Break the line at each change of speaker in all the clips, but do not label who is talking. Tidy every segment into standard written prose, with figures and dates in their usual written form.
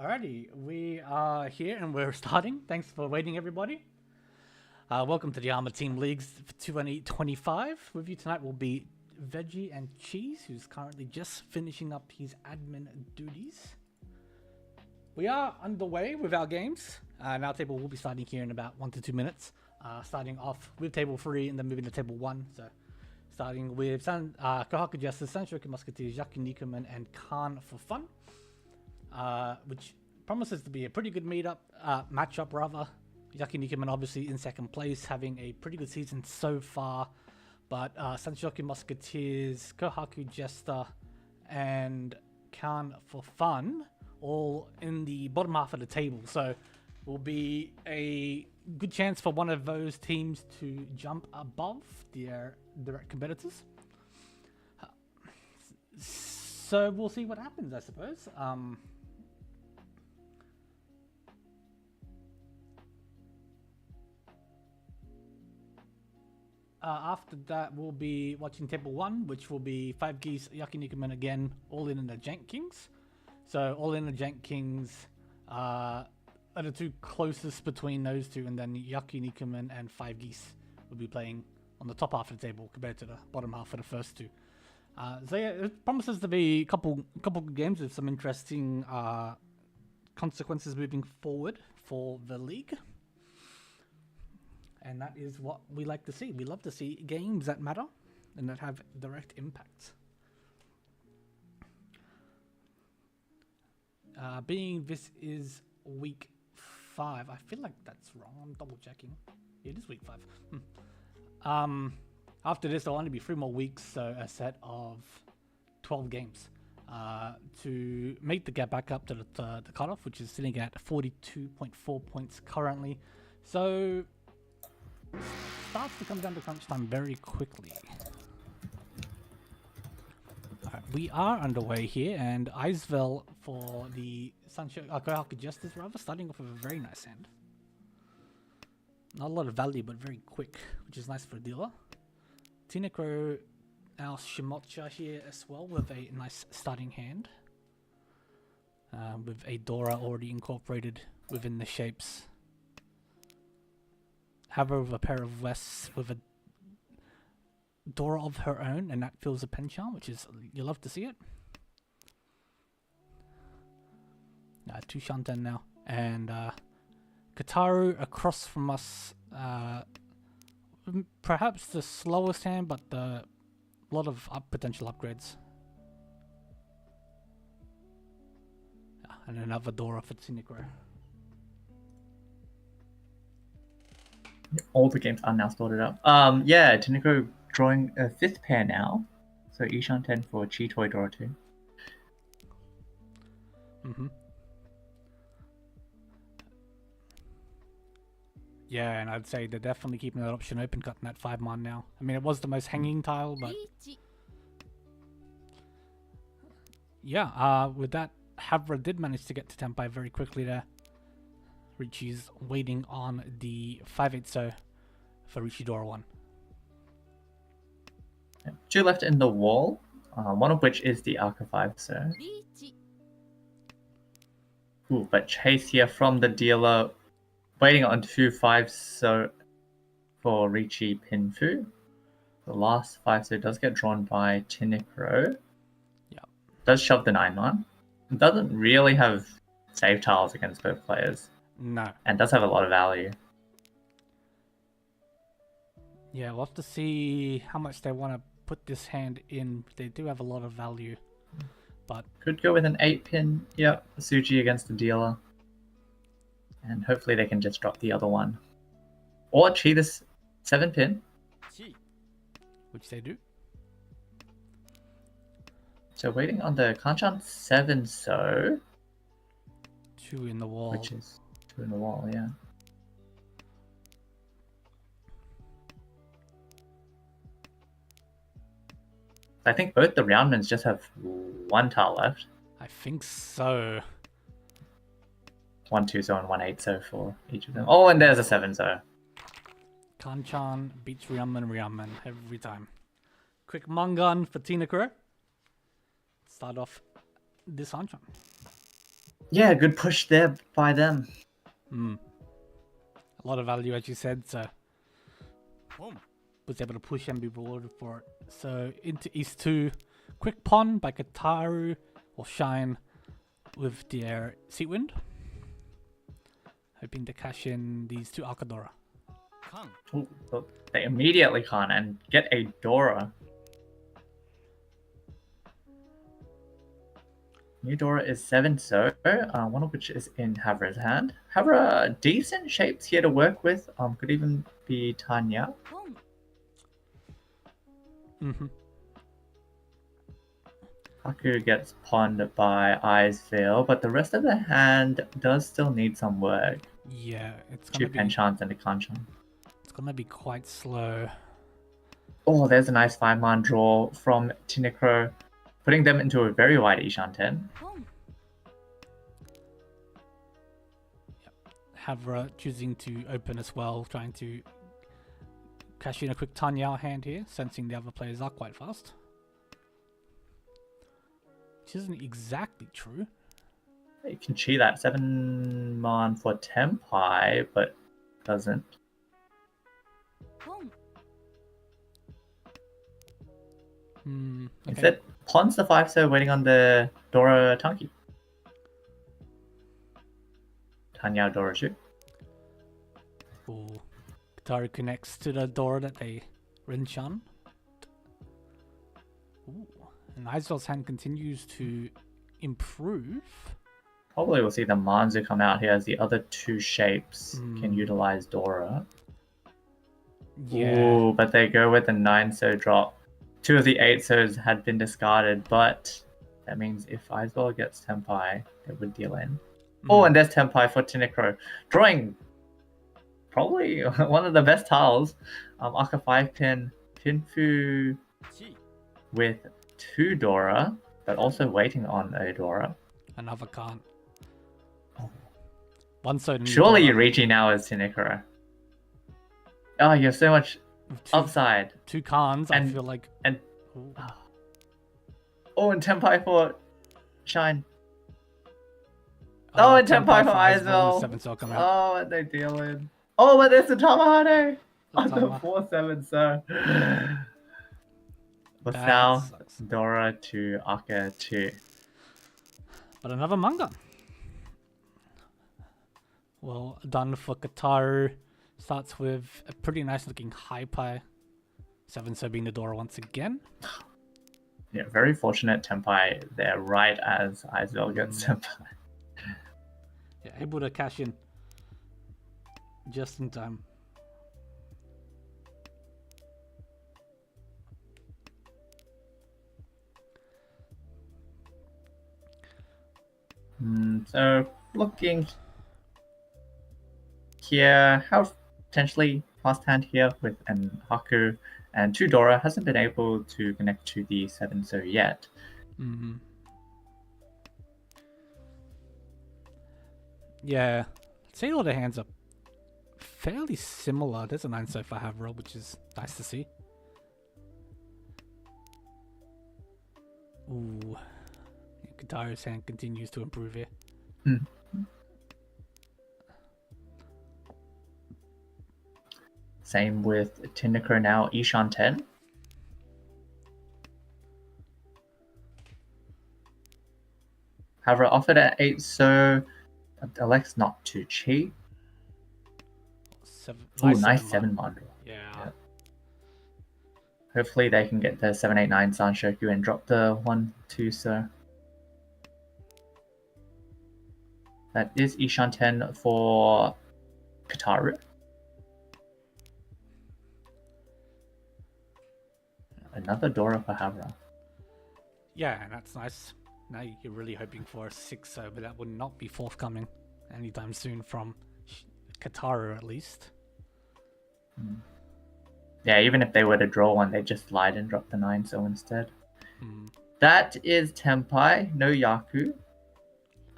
Alrighty, we are here and we're starting. Thanks for waiting, everybody. Welcome to the ARMA Team Leagues for 2025. With you tonight will be Veggie and Cheese, who's currently just finishing up his admin duties. We are underway with our games, and our table will be starting here in about 1 to 2 minutes. Starting off with table 3 and then moving to table 1. So, starting with Kohaku Justice, Sanshoku Musketeers, Yaku Nikuman, and Khan for Fun. Which promises to be a pretty good matchup rather. Yaku Nikuman obviously in second place, having a pretty good season so far. But Sanshoku Musketeers, Kohaku Jester, and Khan for Fun, all in the bottom half of the table. So will be a good chance for one of those teams to jump above their direct competitors. So we'll see what happens, I suppose. After that, we'll be watching table 1, which will be 5 Geese, Yaku Nikuman again, all in the Jank Kings. So all in the Jank Kings are the two closest between those two, and then Yaku Nikuman and 5 Geese will be playing on the top half of the table compared to the bottom half of the first two. So yeah, it promises to be a couple good games with some interesting consequences moving forward for the league. And that is what we like to see. We love to see games that matter and that have direct impact. Being this is week 5, I feel like that's wrong. I'm double checking. Yeah, it is week 5. After this, there'll only be 3 more weeks, so a set of 12 games to make the gap back up to the cutoff, which is sitting at 42.4 points currently. So starts to come down to crunch time very quickly. Alright, we are underway here, and Eisvel for the Kohaku Justice rather, starting off with a very nice hand. Not a lot of value, but very quick, which is nice for a dealer. Tinekro, our Shimocha here as well, with a nice starting hand. With a Dora already incorporated within the shapes. Have her with a pair of Wests with a Dora of her own, and that fills a pen charm, which is, you love to see it. 2 Shanten now, and Kataru across from us, perhaps the slowest hand, but a lot of potential upgrades. And another Dora for Tsunekro.
All the games are now sorted up. Yeah, Tineko drawing a 5th pair now. So Ishan 10 for Chitoy Dora 2.
Yeah, and I'd say they're definitely keeping that option open, cutting that 5-mon now. I mean, it was the most hanging tile, but yeah, with that, Havra did manage to get to Tenpai very quickly there. Riichi's waiting on the 5-8 for Riichi Dora 1.
2 left in the wall, one of which is the Arca 5 so. Ooh, but chase here from the dealer, waiting on 2 5 so for Riichi Pinfu. The last 5 so does get drawn by Tinekro.
Yeah.
Does shove the 9-mon. Doesn't really have save tiles against both players.
No.
And does have a lot of value.
Yeah, we'll have to see how much they want to put this hand in. They do have a lot of value, but
could go with an 8-pin. Yep, Suji against the dealer. And hopefully they can just drop the other one. Or Chi this 7-pin.
Which they do.
So waiting on the Hanchans 7 so.
2 in the wall.
Which is 2 in the wall, yeah. I think both the roundmans just have 1 tile left.
I think so.
1 2 so and 1 8 so for each of them. Oh, and there's a 7 so.
Kanchan beats Ryunman every time. Quick Mangan for Tinekro. Start off this Hanchan.
Yeah, good push there by them.
A lot of value, as you said, so was able to push and be rewarded for it. So into East 2, quick pawn by Kataru or Shine with their Seatwind. Hoping to cash in these two Akadora.
Ooh, look, they immediately can't and get a Dora. New Dora is 7 so, one of which is in Havra's hand. Havra, decent shapes here to work with. Could even be Tanya. Haku gets pawned by Eyesville, but the rest of the hand does still need some work.
Yeah, it's
Two
gonna be
Hanchans and a Kanchan.
it's gonna be quite slow.
Oh, there's a nice 5-man draw from Tinekro, putting them into a very wide Ishan 10.
Havra choosing to open as well, trying to cash in a quick Tanya hand here, sensing the other players are quite fast. Which isn't exactly true.
You can cheat that 7-man for Tempai, but doesn't.
Okay.
Instead, pawns the 5 so waiting on the Dora Tanki. Tanya Dora 2.
Ooh. Kataru connects to the door that they Rinchan. Ooh. And Isvel's hand continues to improve.
Probably we'll see the Manzu come out here as the other two shapes can utilize Dora.
Yeah.
Ooh, but they go with the 9 so drop. 2 of the 8 so's had been discarded, but that means if Isbel gets Tempai, it would deal in. Oh, and there's Tempai for Tinekro. Drawing probably one of the best tiles. Aka 5 pin, Pinfu with 2 Dora, but also waiting on a Dora.
Another can't. One so
Surely Riichi now is Tinekro. Oh, you have so much upside.
2 cons, I feel like.
And and Tempai for Shine. And Tempai for Isvel.
7 so come out.
Oh, and they deal in. Oh, but there's the Tamahane on the 4-7 so. But now Dora to Aka 2.
But another manga. Well done for Kataru. Starts with a pretty nice looking high pie. 7 so being the door once again.
Yeah, very fortunate Tempai there right as Isvel gets Tempai.
Yeah, able to cash in just in time.
So looking here, how potentially fast hand here with an Haku and 2 Dora hasn't been able to connect to the 7 so yet.
Yeah, I'd say all the hands are fairly similar. There's a 9 so for Havra, which is nice to see. Ooh, Kataru's hand continues to improve here.
Same with Tinekro now, Ishan 10. However, offered at 8 so Alex not too cheap. Nice 7-man draw.
Yeah.
Hopefully they can get the 7-8-9 Sanshoku and drop the 1-2 so. That is Ishan 10 for Kataru. Another Dora for Havra.
Yeah, and that's nice. Now you're really hoping for a 6 so, but that would not be forthcoming anytime soon from Kataru at least.
Yeah, even if they were to draw one, they just slide and drop the 9 so instead. That is Tempai, no Yaku.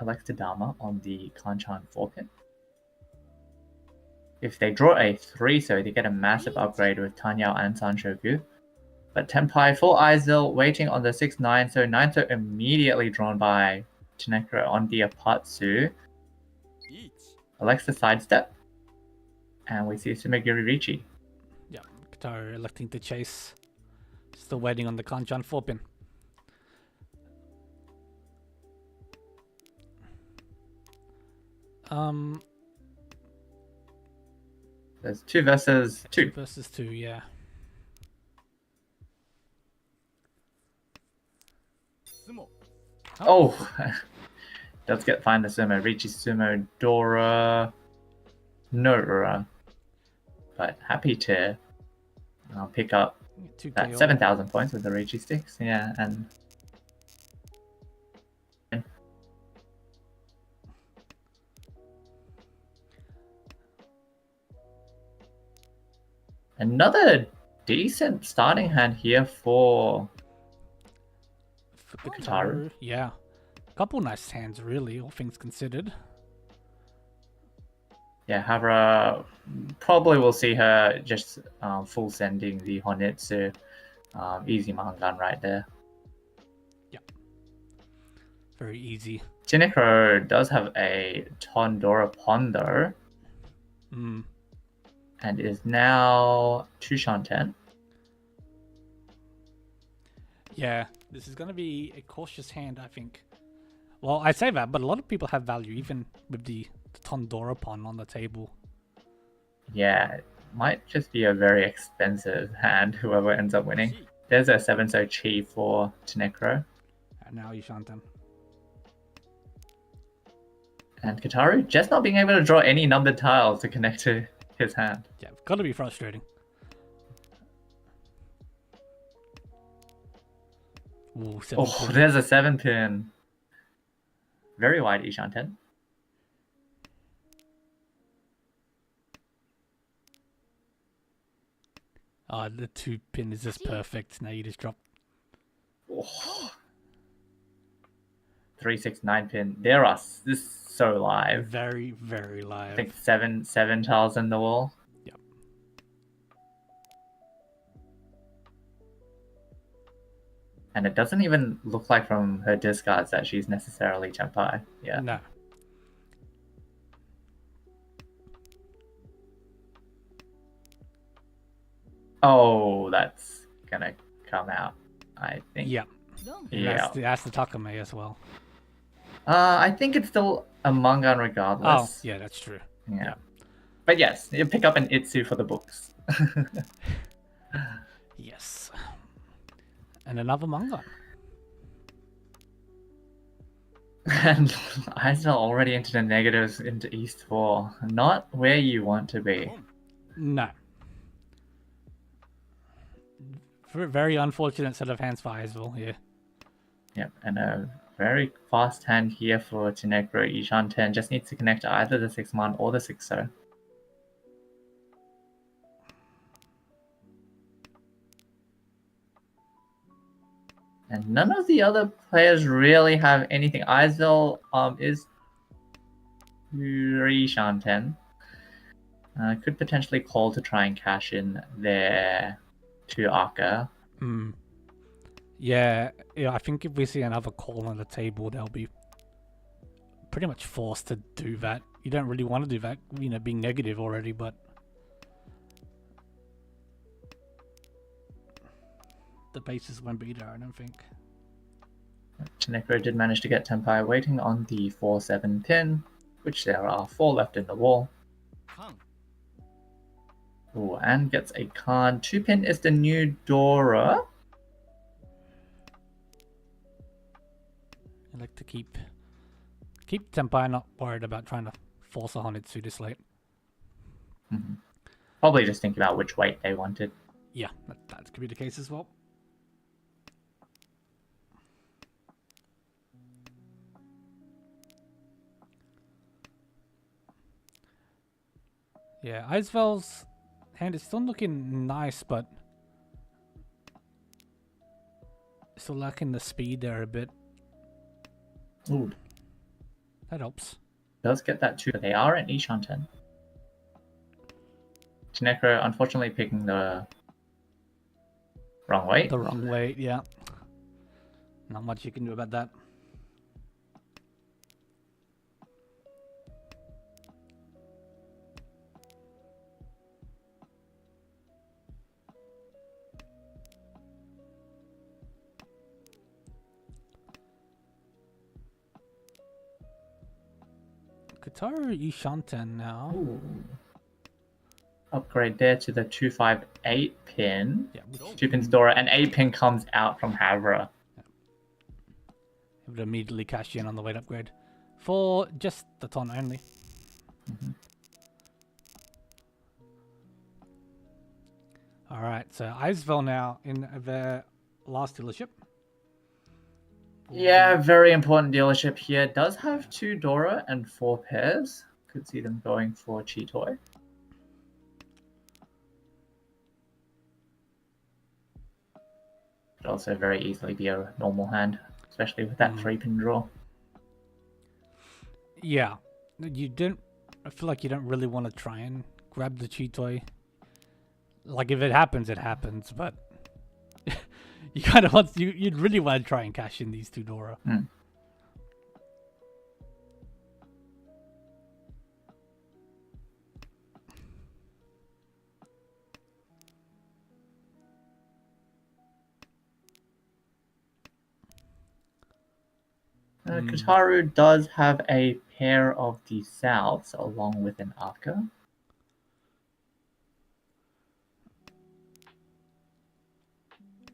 Alexa Dama on the Kanchan 4-pin. If they draw a 3 so, they get a massive upgrade with Tanya and Sanshoku. But Tempai full Isel waiting on the 6-9 so 9 so immediately drawn by Tinekro on the Apatsu. Elects to sidestep. And we see Sumigiri Riichi.
Yeah, Kataru electing to chase. Still waiting on the Kanchan 4-pin.
There's 2 versus 2.
2 versus 2, yeah.
Oh! Does get find the sumo. Riichi sumo Dora Nora. But happy to pick up
2
that
KO.
7,000 points with the Riichi sticks. Yeah, and another decent starting hand here for Kataru.
Yeah. Couple nice hands, really, all things considered.
Yeah, Havra probably will see her just full sending the Honitsu. Easy Mangan right there.
Yeah. Very easy.
Tinekro does have a Tondora Pondo.
Mm.
And is now 2 Shanten.
Yeah, this is going to be a cautious hand, I think. Well, I say that, but a lot of people have value, even with the Tondora pawn on the table.
Yeah, it might just be a very expensive hand, whoever ends up winning. There's a 7-so chi for Tinekro.
And now Ishantan.
And Kataru just not being able to draw any numbered tiles to connect to his hand.
Yeah, it's got to be frustrating. Ooh, 7
Oh,
pin.
there's a 7-pin. Very wide Ishanten.
The 2-pin is just perfect. Now you just drop.
Oh. 3-6-9-pin. There are this is so live.
Very, very live.
I think seven tiles in the wall.
Yep.
And it doesn't even look like from her discards that she's necessarily Tenpai. Yeah.
No.
Oh, that's gonna come out, I think.
Yeah.
Yeah.
That's the Takame as well.
I think it's still a Mangan regardless.
Oh, yeah, that's true.
Yeah. But yes, you pick up an Itsu for the books.
Yes. And another manga.
And Eisner already into the negatives into East 4. Not where you want to be.
No. Very unfortunate set of hands for Eisville here.
Yep, and a very fast hand here for Tinekro. Ishanten just needs to connect to either the 6-man or the 6-so. And none of the other players really have anything. Eisville is Shanten. Could potentially call to try and cash in their 2 Aka.
Yeah, I think if we see another call on the table, they'll be pretty much forced to do that. You don't really want to do that, being negative already, but the bases won't be there, I don't think.
Tinekro did manage to get Tenpai waiting on the 4-7 pin, which there are 4 left in the wall. Ooh, and gets a card. 2-pin is the new Dora.
I like to keep Tenpai not worried about trying to force a Honitsu this late.
Mm-hmm. Probably just thinking about which weight they wanted.
Yeah, that could be the case as well. Yeah, Eisvel's hand is still looking nice, but still lacking the speed there a bit.
Ooh.
That helps.
Does get that too. They are at Ishanten. Tinekro unfortunately picking the wrong weight.
The wrong weight, yeah. Not much you can do about that. Kataru Ishanten now.
Ooh. Upgrade there to the 258 pin.
Yeah,
2 pins Dora, and 8 pin comes out from Havra.
It would immediately cash in on the weight upgrade for just the ton only. All right, so Eisvel now in their last dealership.
Yeah, very important dealership here. Does have 2 Dora and 4 pairs. Could see them going for Cheetoy. Could also very easily be a normal hand, especially with that 3-pin draw.
Yeah, you don't. I feel like you don't really want to try and grab the Cheetoy. Like if it happens, it happens. But you kind of want you'd really want to try and cash in these 2 Dora.
Kataru does have a pair of the Souths along with an Arca.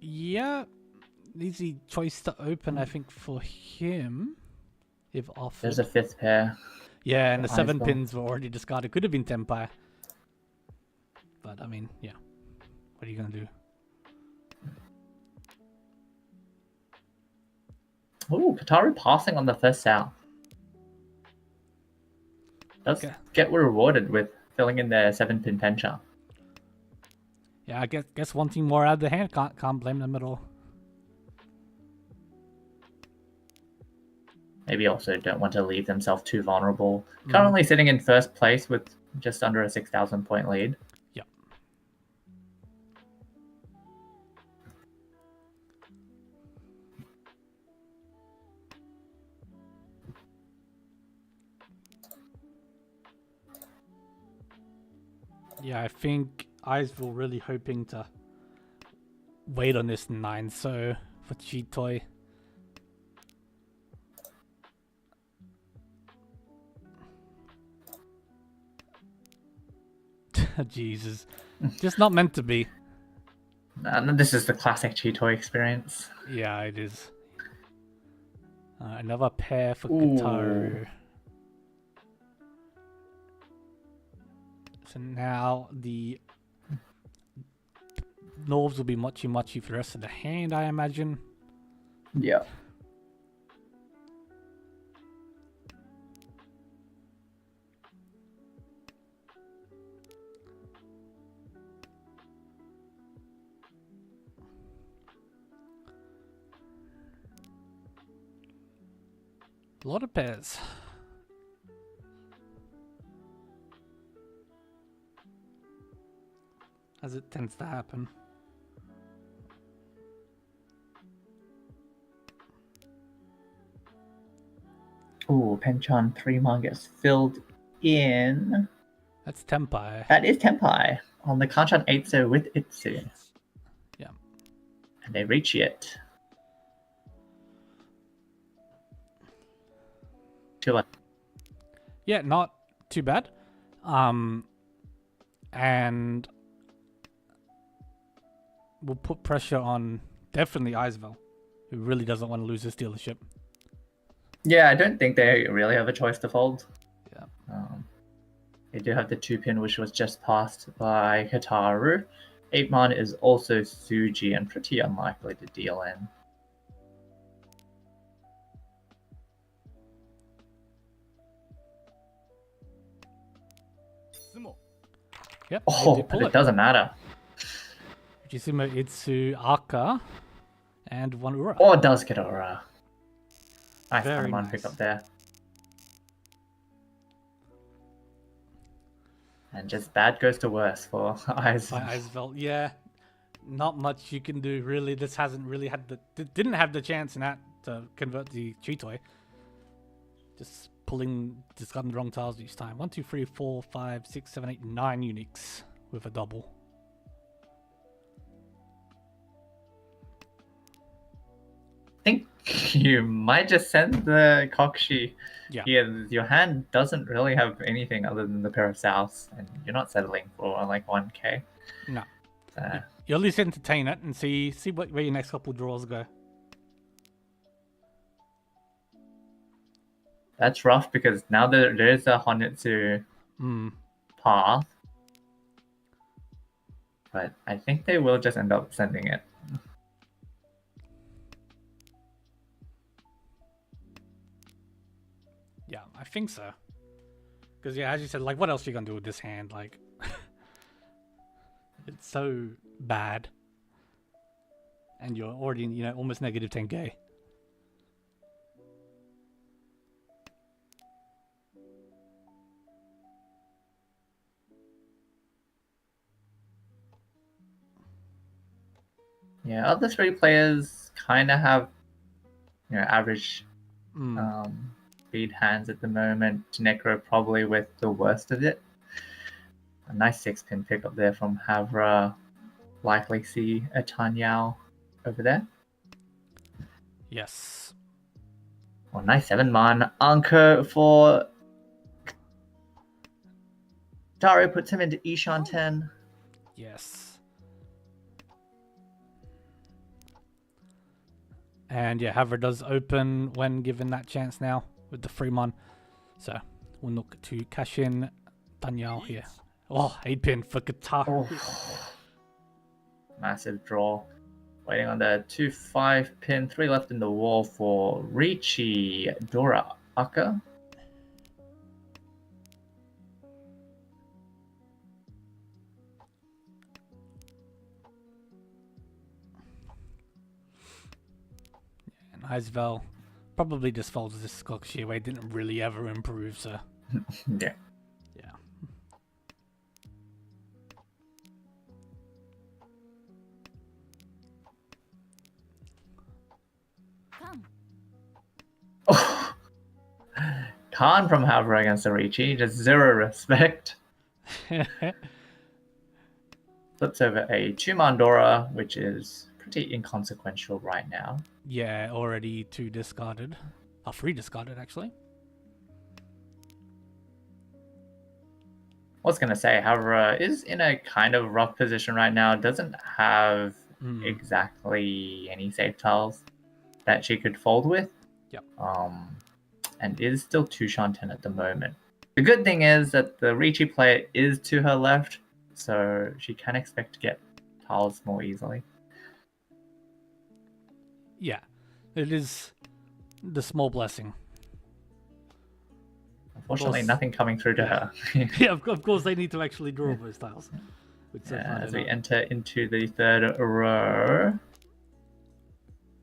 Yeah, easy choice to open, I think, for him. If offered.
There's a 5th pair.
Yeah, and the 7
Eisvel.
pins were already discarded. Could have been Tenpai. But, I mean, yeah. What are you going to do?
Ooh, Kataru passing on the first South. Does get rewarded with filling in their 7-pin pencha.
Yeah, I guess wanting more out of the hand. Can't blame them at all.
Maybe also don't want to leave themselves too vulnerable. Currently sitting in first place with just under a 6,000 point lead.
Yep. Yeah, I think Eisvel really hoping to wait on this 9 so for Cheetoy. Jesus. Just not meant to be.
This is the classic Cheetoy experience.
Yeah, it is. Another pair for Kataru. So now the Norvs will be mochi for the rest of the hand, I imagine.
Yeah.
A lot of pairs. As it tends to happen.
Ooh, Penchan 3 mangas filled in.
That's Tenpai.
That is Tenpai on the Kanchan 8 with Itsu.
Yeah.
And they reach it.
Yeah, not too bad. And we'll put pressure on definitely Eisvel, who really doesn't want to lose this dealership.
Yeah, I don't think they really have a choice to fold.
Yeah.
They do have the 2-pin, which was just passed by Kataru. 8-man is also Suji and pretty unlikely to deal in.
Yep.
Oh, but it doesn't matter.
Fujisumo, Itsu, Aka, and 1 Ura.
Oh, it does get Ura. Nice
Very
Hanuman
nice.
pick up there. And just bad goes to worse for
Eisvel. Yeah, not much you can do really. This hasn't really had didn't have the chance in that to convert the Cheetoy. Just discarding the wrong tiles each time. 1, 2, 3, 4, 5, 6, 7, 8, 9 uniques with a double.
I think you might just send the Kokshi.
Yeah.
Your hand doesn't really have anything other than the pair of souths, and you're not settling for like 1k.
No.
So,
You at least entertain it and see where your next couple draws go.
that's rough because now there is a Honitsu path. But I think they will just end up sending it.
Yeah, I think so. Because, yeah, as you said, like, what else are you going to do with this hand? Like, it's so bad. And you're already, you know, almost negative 10k.
Yeah, other three players kind of have, average speed hands at the moment. Necro probably with the worst of it. A nice 6-pin pickup there from Havra. Likely see a Tanyao over there.
Yes.
Oh, nice 7-man anchor for Dario, puts him into Ishan 10.
Yes. And yeah, Havre does open when given that chance now with the Fremon. So we'll look to cash in Daniel here. Oh, 8-pin for guitar.
Oh. Massive draw. Waiting on the 2-5 pin. 3 left in the wall for Riichi Dora Aka.
And Isvel probably just folds this Skokshi away. Didn't really ever improve, so.
Yeah.
Yeah.
Oh. Khan from Havre against the Riichi. Just zero respect. Flips over a 2-man Dora, which is pretty inconsequential right now.
Yeah, already 2 discarded. 3 discarded, actually.
I was going to say, Havre is in a kind of rough position right now. Doesn't have exactly any safe tiles that she could fold with.
Yep.
And is still 2 Shanten at the moment. The good thing is that the Riichi player is to her left, so she can expect to get tiles more easily.
Yeah, it is the small blessing.
Unfortunately, nothing coming through to her.
Yeah, of course they need to actually draw those tiles.
As we enter into the third row.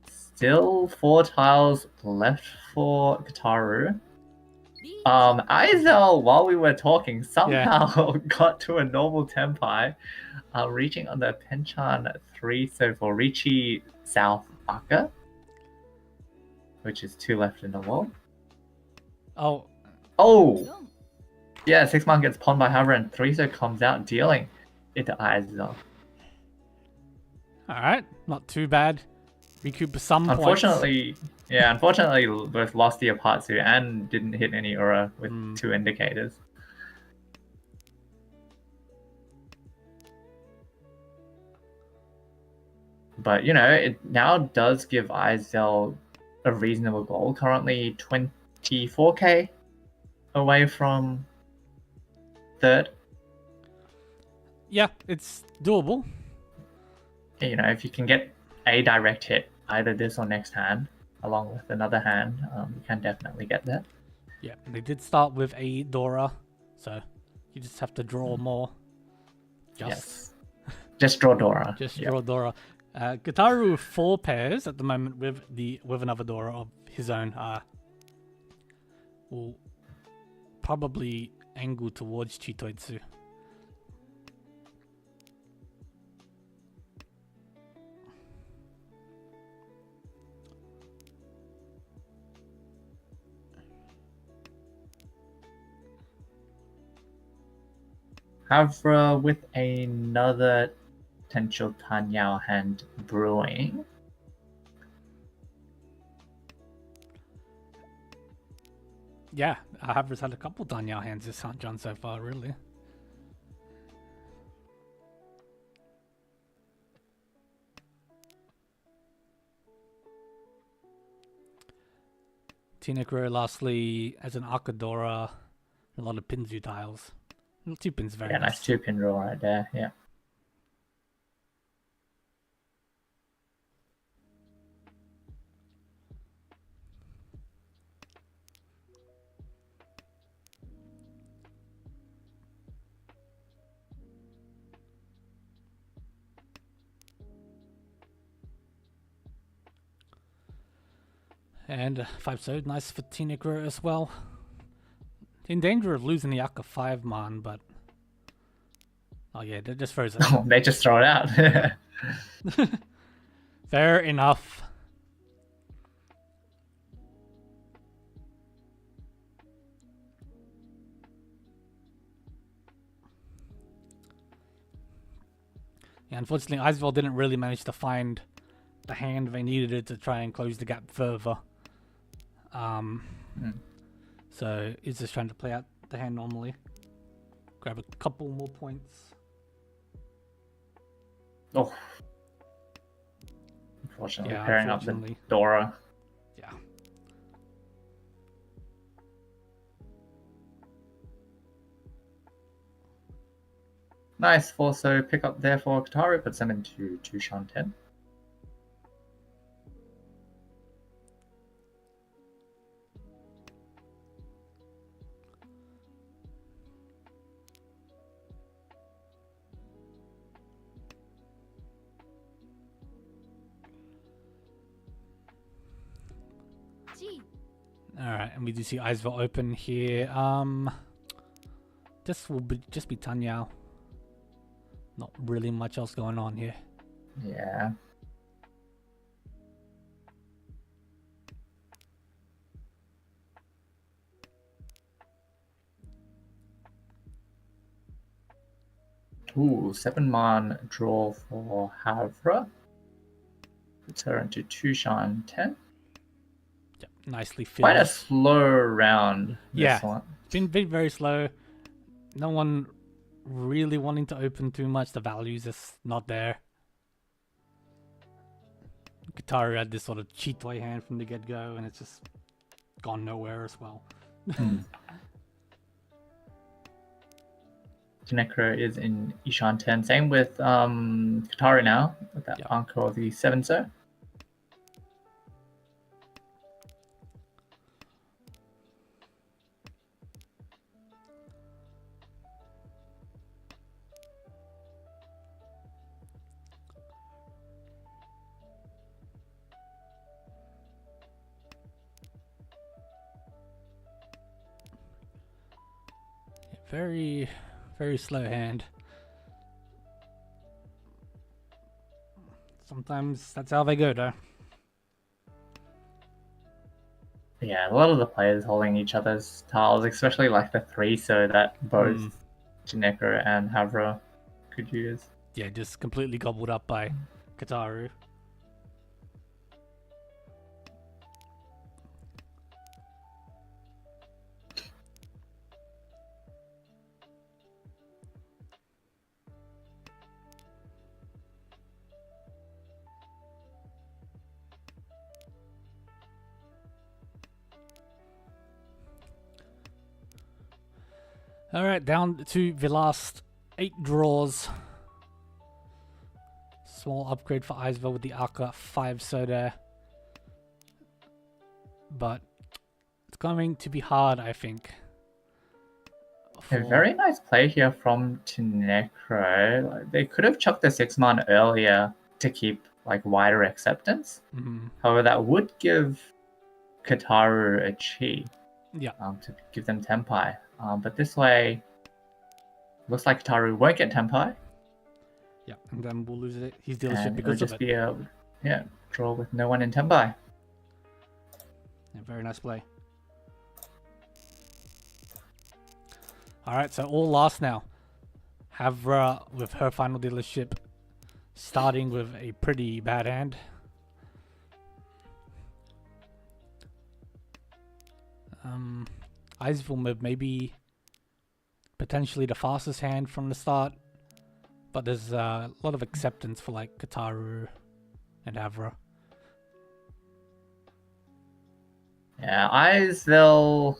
Still 4 tiles left for Kataru. Aizel, while we were talking, somehow got to a normal tempi, reaching on the Penchan 3, so for Riichi South Aka, which is 2 left in the wall. Oh! Yeah, 6-man gets pawned by Havre and 3 so comes out dealing into Aizel.
Alright, not too bad. Recoup some
Unfortunately, both lost the Apatsu and didn't hit any Ura with 2 indicators. But, it now does give Aizel a reasonable goal. Currently 24k away from third.
Yeah, it's doable.
If you can get a direct hit, either this or next hand, along with another hand, you can definitely get there.
Yeah, they did start with a Dora, so you just have to draw more.
Yes. Just draw Dora.
Just draw Dora. Gataru 4 pairs at the moment with another Dora of his own. Will probably angle towards Chitoitsu.
Havre with another potential Tanyao hand brewing.
Yeah, Havra's had a couple Danyao hands this Hanchans so far, really. Tinekro lastly as an Akadora, a lot of Pinzu tiles. 2 pins very
Yeah,
nice.
nice 2-pin draw right there. Yeah.
And 5 so nice for Tinekro as well. In danger of losing the Aka 5 man, but oh yeah, they just froze it.
Oh, they just throw it out.
Fair enough. Yeah, unfortunately, Eisveld didn't really manage to find the hand they needed to try and close the gap further. So he's just trying to play out the hand normally. Grab a couple more points.
Oh. Unfortunately,
Yeah,
pairing up the
unfortunately.
Dora.
Yeah.
Nice 4-so pick up there for Kataru, puts them into 2 Shan 10.
Alright, and we do see Eisveld open here. This will just be Tanyao. Not really much else going on here.
Yeah. Ooh, 7-man draw for Havra. Puts her into 2 Shan 10.
Yep, nicely filled.
Quite a slow round, this one.
Been very slow. No one really wanting to open too much. The value's just not there. Kataru had this sort of cheat toy hand from the get-go, and it's just gone nowhere as well.
Tinekro is in Ishan 10. Same with Kataru now, with that Anko of the 7-so.
Very slow hand. Sometimes that's how they go, though.
Yeah, a lot of the players holding each other's tiles, especially like the 3-so that both Tinekro and Havra could use.
Yeah, just completely gobbled up by Kataru. Alright, down to the last 8 draws. Small upgrade for Eisveld with the Aka 5-so there. But it's going to be hard, I think.
A very nice play here from Tinekro. Like, they could have chucked the 6-man earlier to keep like wider acceptance. However, that would give Kataru a chi.
Yeah.
To give them Tenpai. But this way, looks like Kataru won't get Tenpai.
Yeah, and then we'll lose it. His dealership
And
because
it'll just
of it.
be a draw with no one in Tenpai.
Yeah, very nice play. Alright, so all last now. Havra with her final dealership starting with a pretty bad hand. Iceville maybe potentially the fastest hand from the start, but there's a lot of acceptance for like Kataru and Avra.
Yeah, Iceville.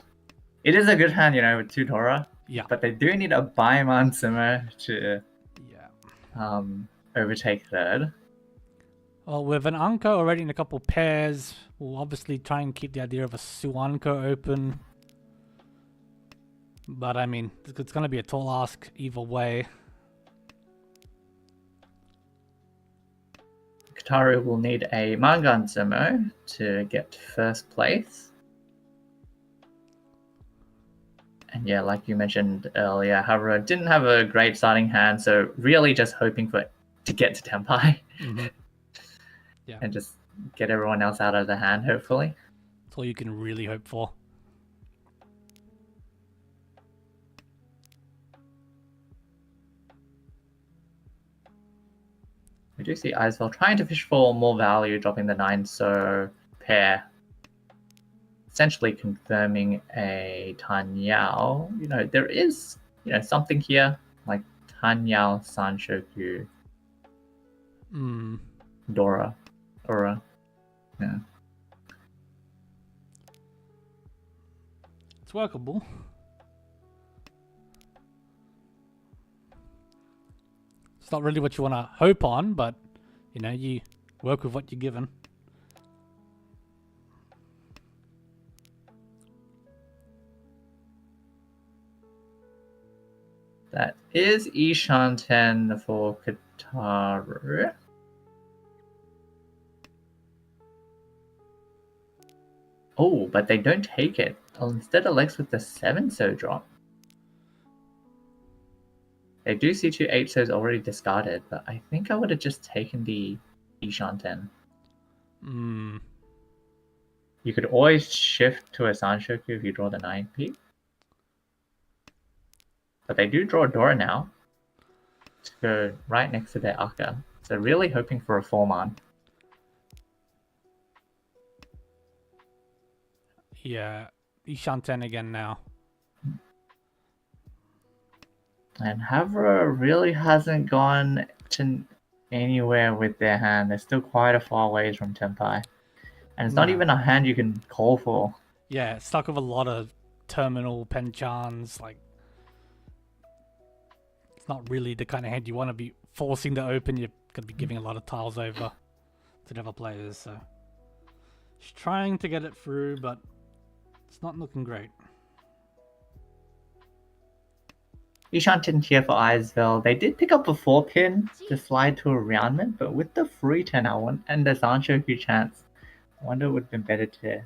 It is a good hand, with 2 Dora.
Yeah.
But they do need a Baiman Simmer to
Yeah.
overtake third.
Well, with an Anko already in a couple pairs, we'll obviously try and keep the idea of a Suanko open. But I mean, it's going to be a tall ask either way.
Kataru will need a Mangan Sumo to get first place. And yeah, like you mentioned earlier, Havra didn't have a great starting hand, so really just hoping to get to Tenpai.
Mm-hmm. Yeah.
And just get everyone else out of the hand, hopefully.
That's all you can really hope for.
We do see Iceville trying to fish for more value, dropping the 9-so pair. Essentially confirming a Tanyao. There is, something here, like Tanyao, Sanshoku, Dora, Ura. Yeah.
It's workable. It's not really what you want to hope on, but, you work with what you're given.
That is Ishanten for Kataru. Oh, but they don't take it. Instead, elects with the 7-so drop. They do see 2 8-sos already discarded, but I think I would have just taken the Ishanten. You could always shift to a Sanshoku if you draw the 9p. But they do draw a Dora now to go right next to their Akka. So really hoping for a 4-man.
Yeah, Ishanten again now.
And Havra really hasn't gone to anywhere with their hand. They're still quite a far ways from Tenpai. And it's not even a hand you can call for.
Yeah, it's stuck with a lot of terminal penchans. Like, it's not really the kind of hand you want to be forcing to open. You're going to be giving a lot of tiles over to the other players. So, just trying to get it through, but it's not looking great.
Ishanten here for Iceville. They did pick up a 4-pin to slide to a roundment, but with the free 10-hour and the Sanshoku chance, I wonder it would have been better to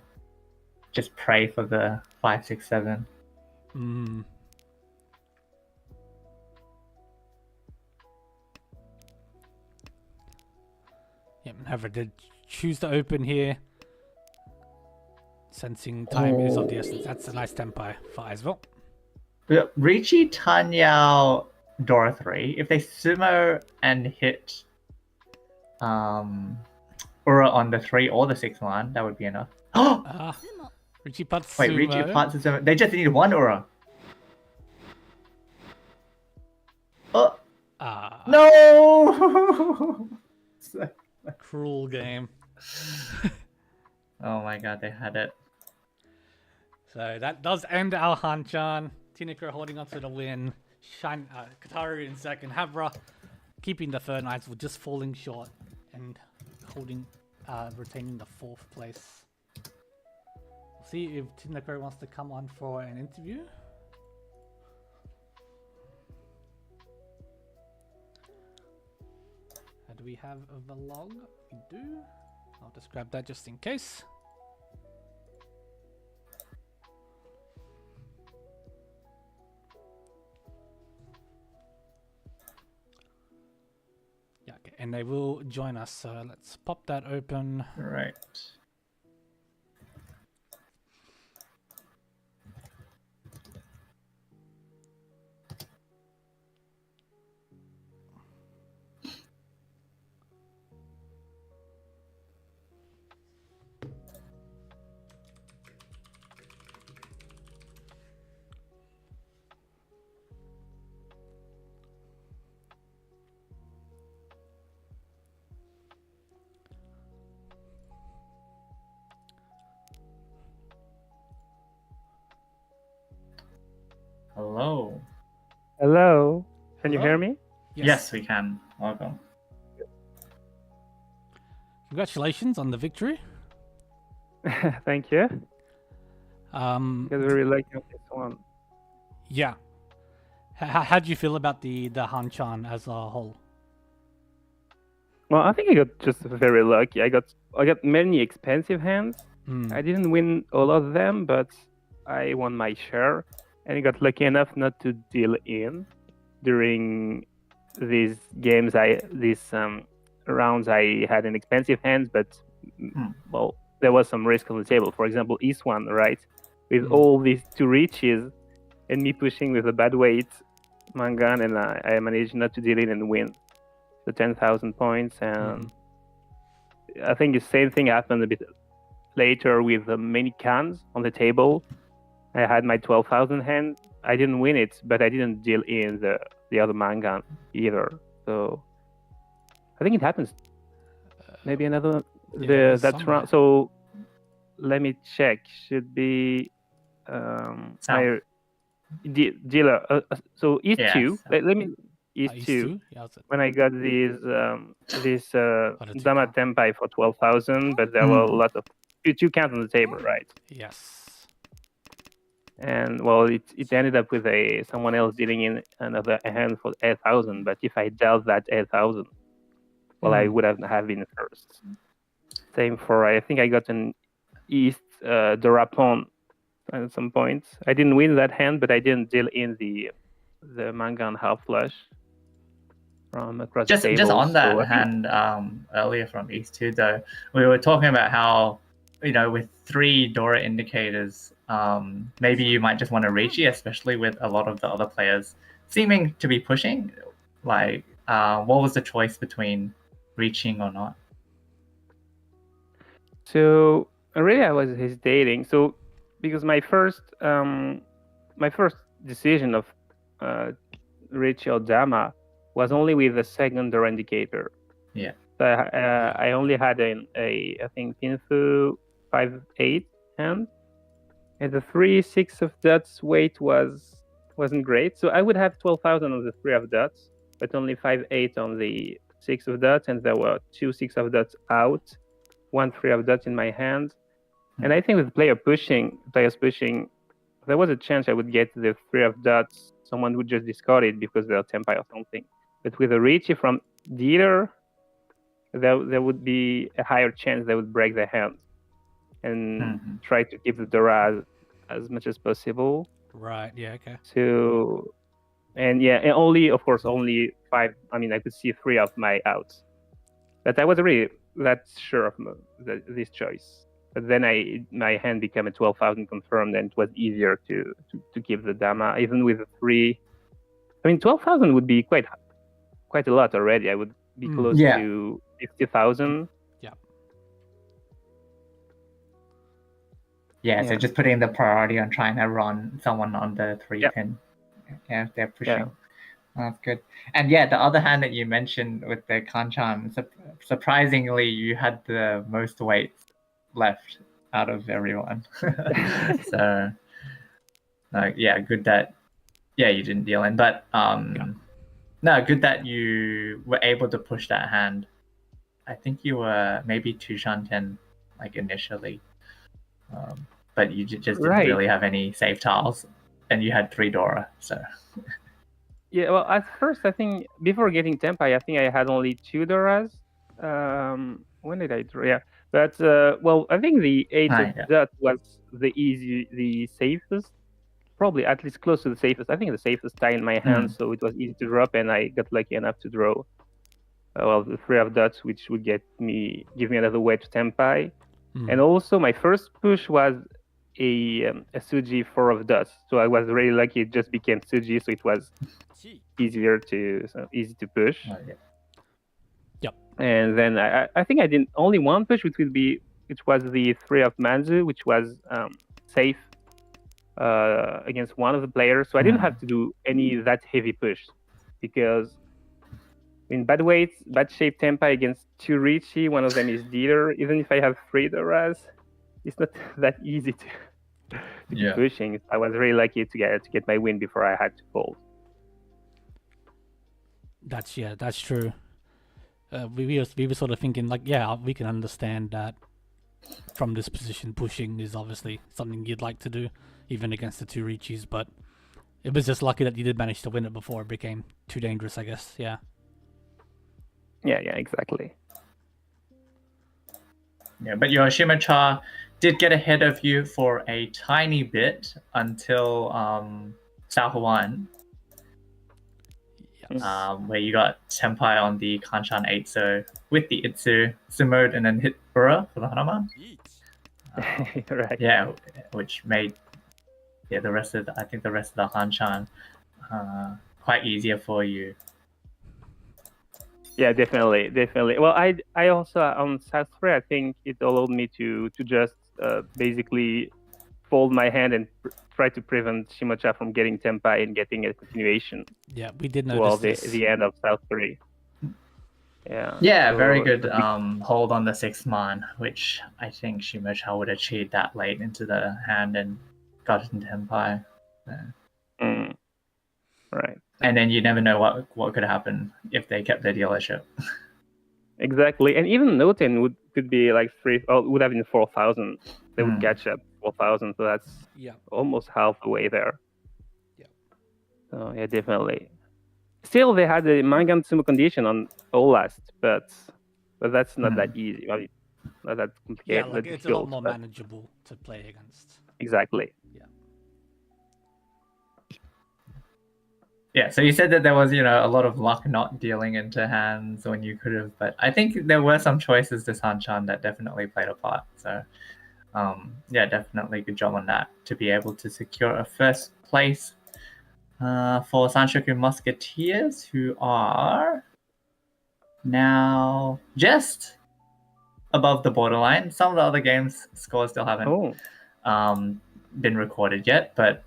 just pray for the 5, 6, 7.
Yep, Havra did choose to open here. Sensing time is of the essence. That's a nice Tenpai for Iceville.
Riichi, Tanyao, Dora 3. If they sumo and hit Ura on the 3 or the 6 one, that would be enough.
Riichi Putz
Wait,
Sumo.
Riichi Putz Sumo. They just need 1 Ura. Oh! No!
Cruel game.
Oh my god, they had it.
So that does end our Hanchan. Tinker holding on to the win. Kataru in second. Havra keeping the third. Iceville just falling short and retaining the 4th place. We'll see if Tinker wants to come on for an interview. Do we have a vlog? We do. I'll just grab that just in case. Yeah, okay. And they will join us. So let's pop that open.
Right.
Hello, can you
Hello?
hear me?
Yes, we can. Welcome.
Congratulations on the victory.
Thank you.
Um,
Because we're lucky on this one.
yeah. How do you feel about the Hanchan as a whole?
Well, I think I got just very lucky. I got many expensive hands.
Mm.
I didn't win all of them, but I won my share, and I got lucky enough not to deal in during these games. These rounds I had an expensive hands, but well, there was some risk on the table. For example, East one, right, with all these two Riichis and me pushing with a bad weight Mangan, and I managed not to deal in and win the 10,000 points. And I think the same thing happened a bit later with the many cans on the table. I had my 12,000 hand. I didn't win it, but I didn't deal in the other Mangan either. So I think it happens. Maybe another that's round. So let me check. Should be my dealer. So East
Yes.
2. Let me East 2.
Yeah,
when I got this Dama Tempai for 12,000, but there were a lot of two counts on the table, right?
Yes.
And well, it ended up with someone else dealing in another hand for 8,000. But if I dealt that 8,000, well, I would have been first. Same for I think I got an East Dorapon at some point. I didn't win that hand, but I didn't deal in the Mangan half flush from across the table.
Just on that hand, earlier from East 2 though, we were talking about how, with 3 Dora indicators, maybe you might just want to Riichi, especially with a lot of the other players seeming to be pushing. Like, what was the choice between reaching or not?
So really, I was hesitating. So because my first decision of Riichi or Dama was only with the second Dora indicator.
Yeah.
So I only had I think Pinfu 5-8 hand, and the 3-6 of dots weight wasn't great. So I would have 12,000 on the 3 of dots, but only 5-8 on the 6 of dots, and there were 2 6 of dots out, 1 3 of dots in my hand. And I think with players pushing, there was a chance I would get the 3 of dots. Someone would just discard it because they're Tempai or something. But with a Riichi from dealer, there would be a higher chance they would break their hand and try to keep the Dora as much as possible.
Right. Yeah. Okay.
So, and only 5. I mean, I could see 3 of my outs, but I was really that sure of this choice. But then my hand became a 12,000 confirmed, and it was easier to keep the Dama even with a 3. I mean, 12,000 would be quite a lot already. I would be close to 50,000.
Yeah, so just putting the priority on trying to run someone on the 3 pin. Yeah, if they're pushing.
Yeah.
That's good. And yeah, the other hand that you mentioned with the Hanchan, surprisingly, you had the most weight left out of everyone. So, good that you didn't deal in, but no, good that you were able to push that hand. I think you were maybe 2 Shanten initially, but you just didn't really have any safe tiles, and you had 3 Dora, so.
Yeah, well, at first, I think before getting Tempai, I think I had only 2 Doras. When did I draw? Yeah, but I think the 8 of that was the safest, probably at least close to the safest. I think the safest tile in my hand, so it was easy to drop, and I got lucky enough to draw. The 3 of dots, which would give me another way to Tempai, and also my first push was a Suji 4 of dots, so I was really lucky. It just became Suji, so it was easy to push.
Yep.
And then I think I did only one push, which was the 3 of Manzu, which was safe against one of the players. So I didn't have to do any that heavy push, because in bad shape Tempai against 2 Riichi, one of them is dealer. Even if I have 3 Doras, it's not that easy to keep pushing. I was really lucky to get my win before I had to fold.
That's true. We were sort of thinking like, yeah, we can understand that from this position, pushing is obviously something you'd like to do, even against the two Riichis, but it was just lucky that you did manage to win it before it became too dangerous, I guess. Yeah.
Yeah, exactly.
Yeah, but your Shimacha did get ahead of you for a tiny bit until Sao Juan,
Yes.
where you got Senpai on the Kanchan 8, so with the Itsu, Sumode, and then hit Bura for the Hanama.
Right.
Yeah, which made the rest of the Hanchan quite easier for you.
Yeah, definitely. Well, I also on South 3, I think it allowed me to just basically fold my hand and try to prevent Shimocha from getting Tenpai and getting a continuation.
Yeah, we did notice
Well,
this.
the end of South 3. Yeah.
Yeah,
so
very good
it's a
hold on the 6th man, which I think Shimacha would have cheated that late into the hand and got it into Tenpai.
Right.
And then you never know what could happen if they kept their dealership.
Exactly. And even Noten could be like would have been 4,000. They would catch up 4,000. So that's almost half the way there.
Yeah.
So yeah, definitely. Still, they had the Mangan Sumo condition on Olast, but that's not that easy. I mean, not that complicated.
Yeah, like it's a lot more manageable to play against.
Exactly.
Yeah.
Yeah, so you said that there was, a lot of luck not dealing into hands when you could have, but I think there were some choices this Hanchan that definitely played a part. So, definitely good job on that to be able to secure a first place for Sanshoku Musketeers, who are now just above the borderline. Some of the other games' scores still haven't been recorded yet, but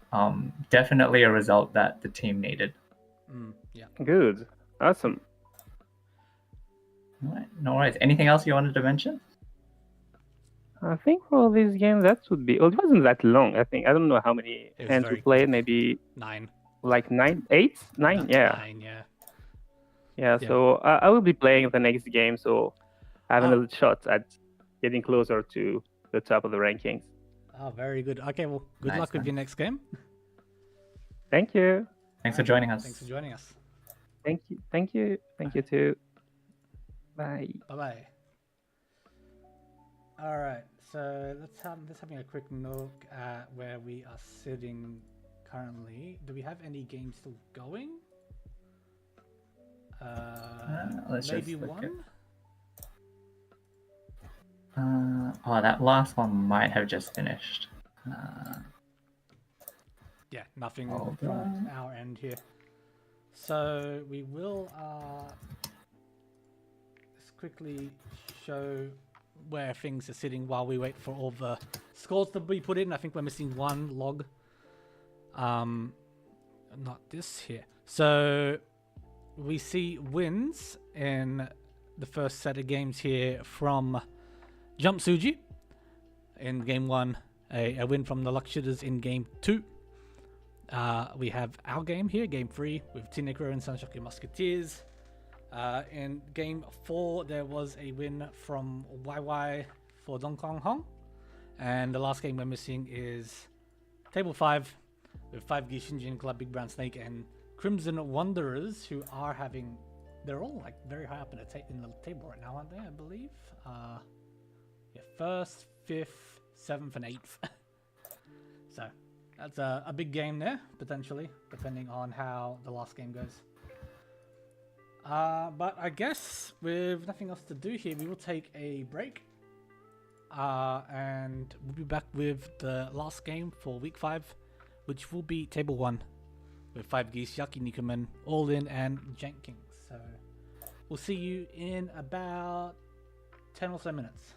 definitely a result that the team needed.
Yeah.
Good. Awesome.
All right, no worries. Anything else you wanted to mention?
I think for all these games, that would be. Well, it wasn't that long. I don't know how many hands we played.
Quick.
Maybe
9.
Like 9, 8, 9. Yeah.
9. Yeah.
Yeah. So I will be playing the next game. So I have another shot at getting closer to the top of the rankings.
Oh, very good. Okay, well, good luck with your next game.
Thank you.
Thanks for joining us.
Thanks for joining us.
Thank you. Thank you. Thank you too. Bye.
Bye-bye. All right, so let's having a quick look at where we are sitting currently. Do we have any games still going? Maybe one.
That last one might have just finished.
Yeah, nothing from our end here. So we will just quickly show where things are sitting while we wait for all the scores to be put in. I think we're missing one log. Not this here. So we see wins in the first set of games here from Jump Suji in game 1, a win from the Luck Shooters in game 2. We have our game here, game 3, with Tinekro and Sanshoku Musketeers. In game 4, there was a win from YY for Dongkong Hong. And the last game we're missing is table 5, with 5G Shinjin Club, Big Brown Snake, and Crimson Wanderers, who are having... They're all like very high up in the table right now, aren't they, I believe? Yeah, 1st, 5th, 7th, and 8th. So... that's a big game there, potentially, depending on how the last game goes. But I guess with nothing else to do here, we will take a break. And we'll be back with the last game for week 5, which will be table 1, with 5 Geese, Yakinikuman, All In, and Jenkins. So we'll see you in about 10 or so minutes.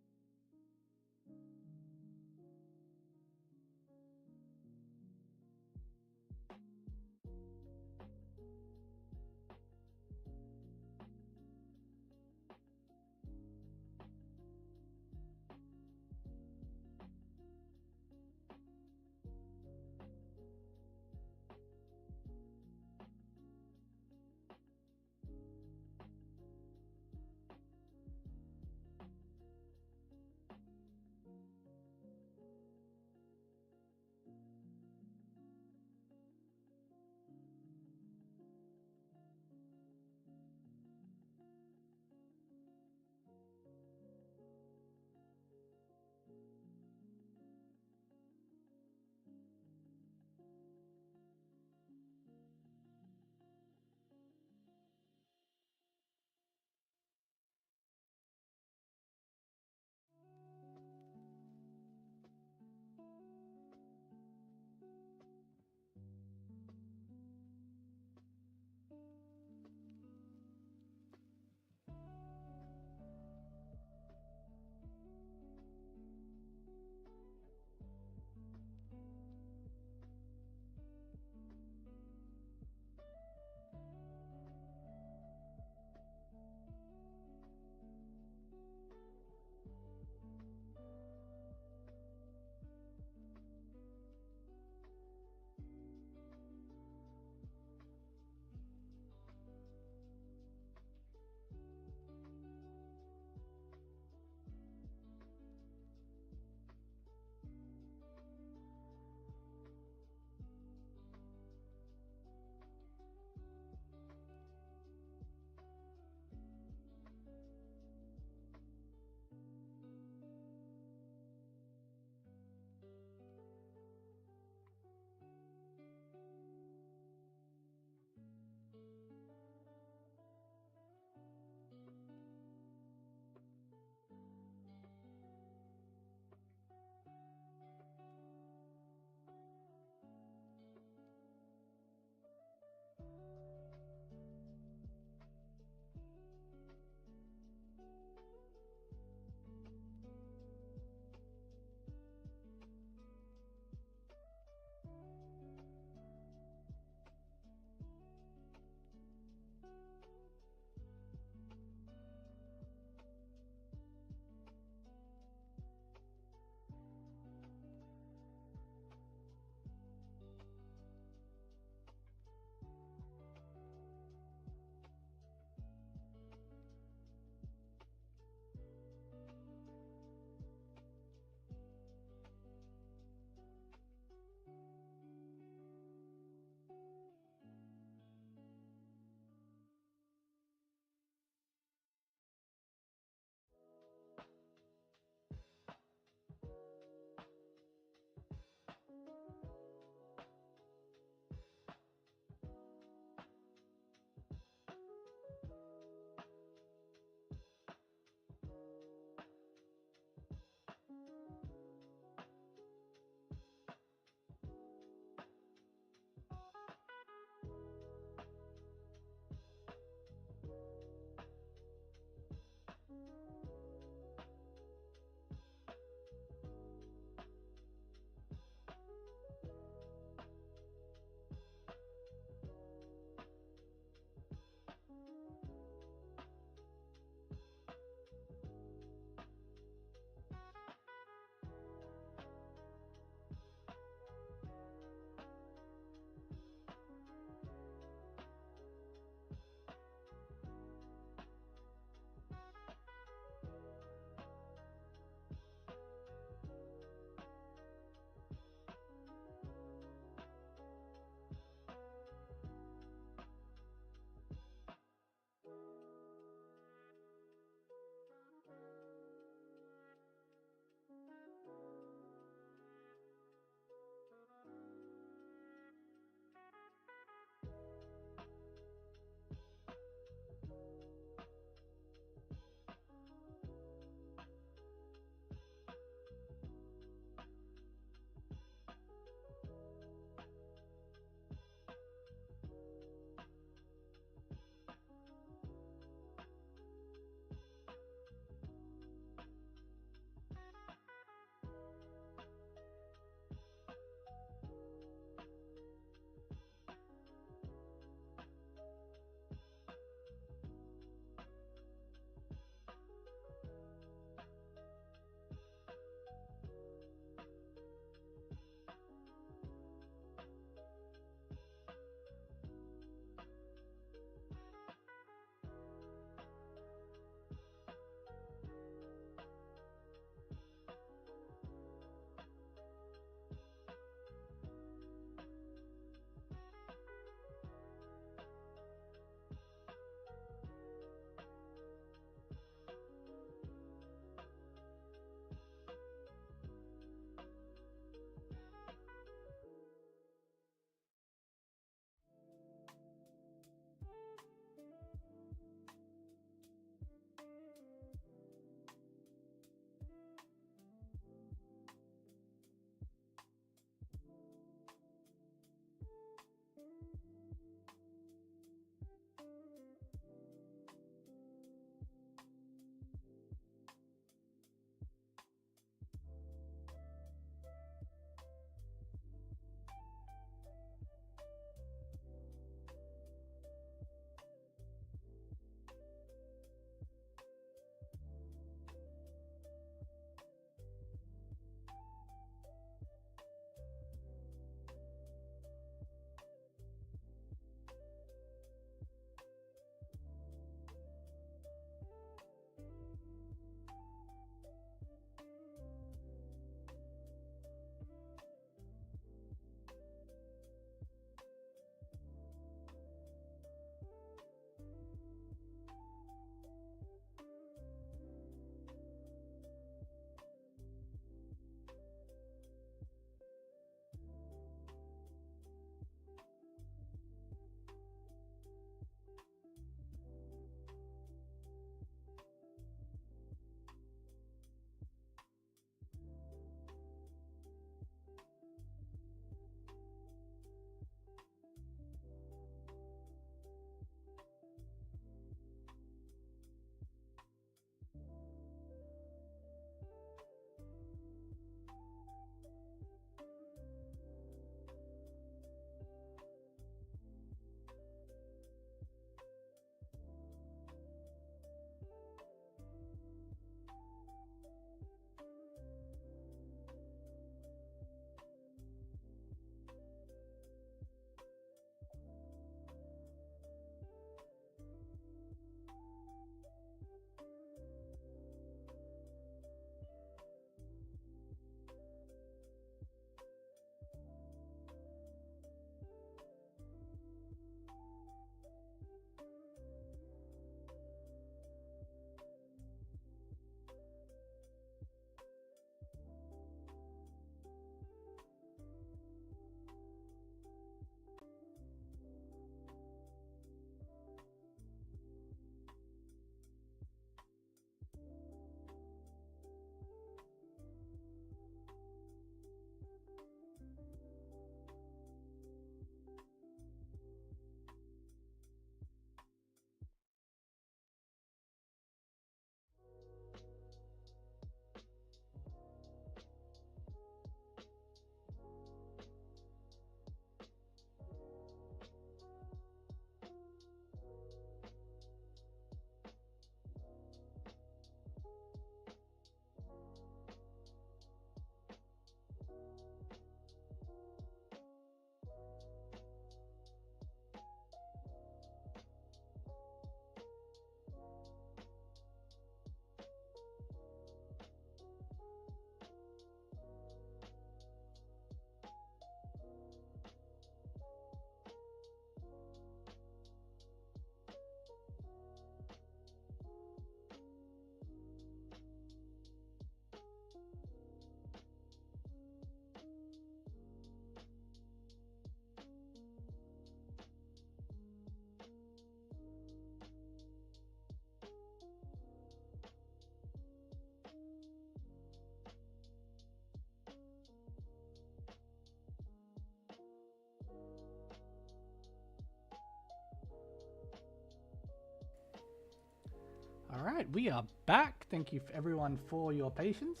All right, we are back. Thank you everyone for your patience.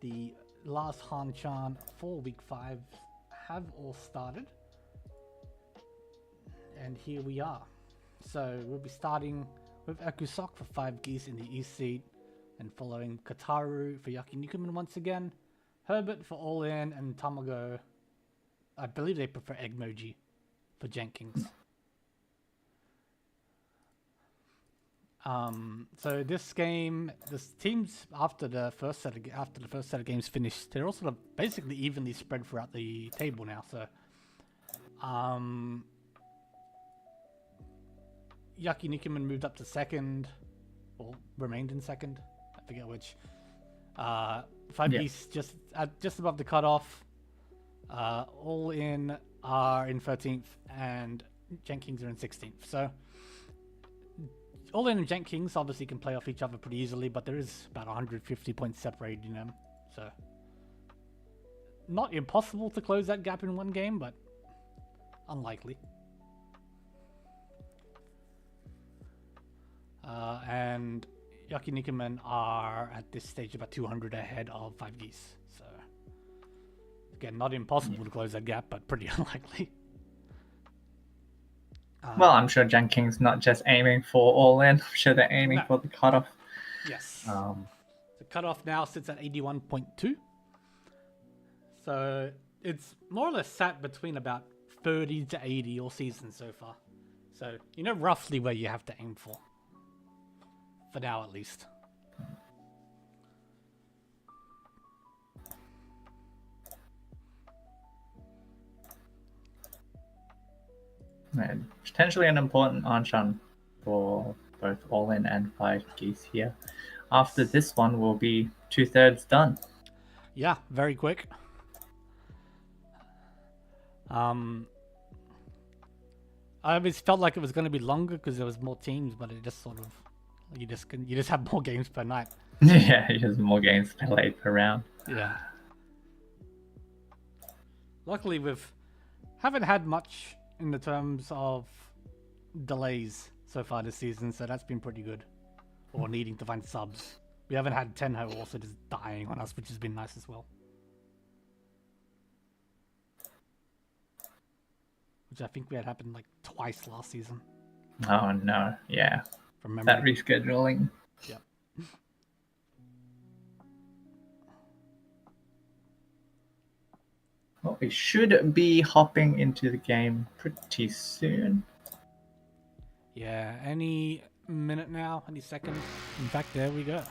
The last Hanchan for week 5 have all started. And here we are. So we'll be starting with Ekusok for 5 geese in the east seat, and following Kataru for Yakinikuman once again, Herbert for all in, and Tamago, I believe they prefer Eggmoji for Jenkins. So this game, this teams after the first set of games finished, they're all sort of basically evenly spread throughout the table now. So, Yakinikuman moved up to second, or remained in second. I forget which. 5 geese just above the cutoff. All in are in 13th, and Jenkins are in 16th. So. All in and Jenkins obviously can play off each other pretty easily, but there is about 150 points separating them. So, not impossible to close that gap in one game, but unlikely. And Yakinikuman are at this stage about 200 ahead of 5 geese. So, again, not impossible to close that gap, but pretty unlikely.
Well, I'm sure Jenkins not just aiming for all in. I'm sure they're aiming for the cutoff.
Yes. The cutoff now sits at 81.2. So it's more or less sat between about 30 to 80 all season so far. So you know roughly where you have to aim for now at least.
And potentially an important Hanchan for both all in and 5 geese here. After this one, we'll be 2/3 done.
Yeah, very quick. I always felt like it was going to be longer because there was more teams, but it just sort of you just have more games per night.
Yeah, just more games played per round.
Yeah. Luckily, haven't had much in the terms of delays so far this season, so that's been pretty good. Or needing to find subs. We haven't had Tenho also just dying on us, which has been nice as well. Which I think we had happened like twice last season.
Oh no, yeah.
From memory.
That rescheduling.
Yep.
Well, we should be hopping into the game pretty soon.
Yeah, any minute now, any second. In fact, there we go.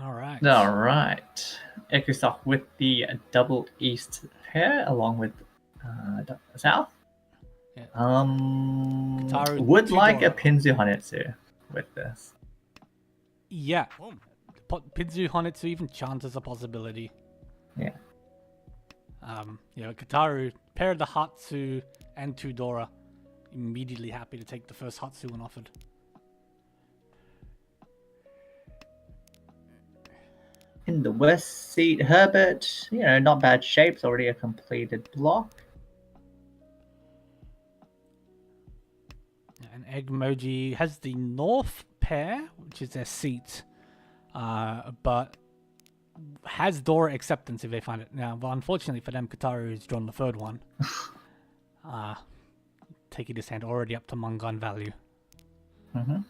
All right.
All right. Ekusok with the double east pair, along with south.
Yeah.
Kataru would like a Pinzu Honetsu with this.
Yeah. Pinzu Honetsu, even chance is a possibility.
Yeah.
Kataru paired the Hatsu and Tudora. Immediately happy to take the first Hatsu when offered.
In the west seat, Herbert, not bad shapes, already a completed block.
And Eggmoji has the north pair, which is their seat, but has Dora acceptance if they find it. Now, well, unfortunately for them, Kataru has drawn the third one. Taking his hand already up to Mungan value.
Mm-hmm.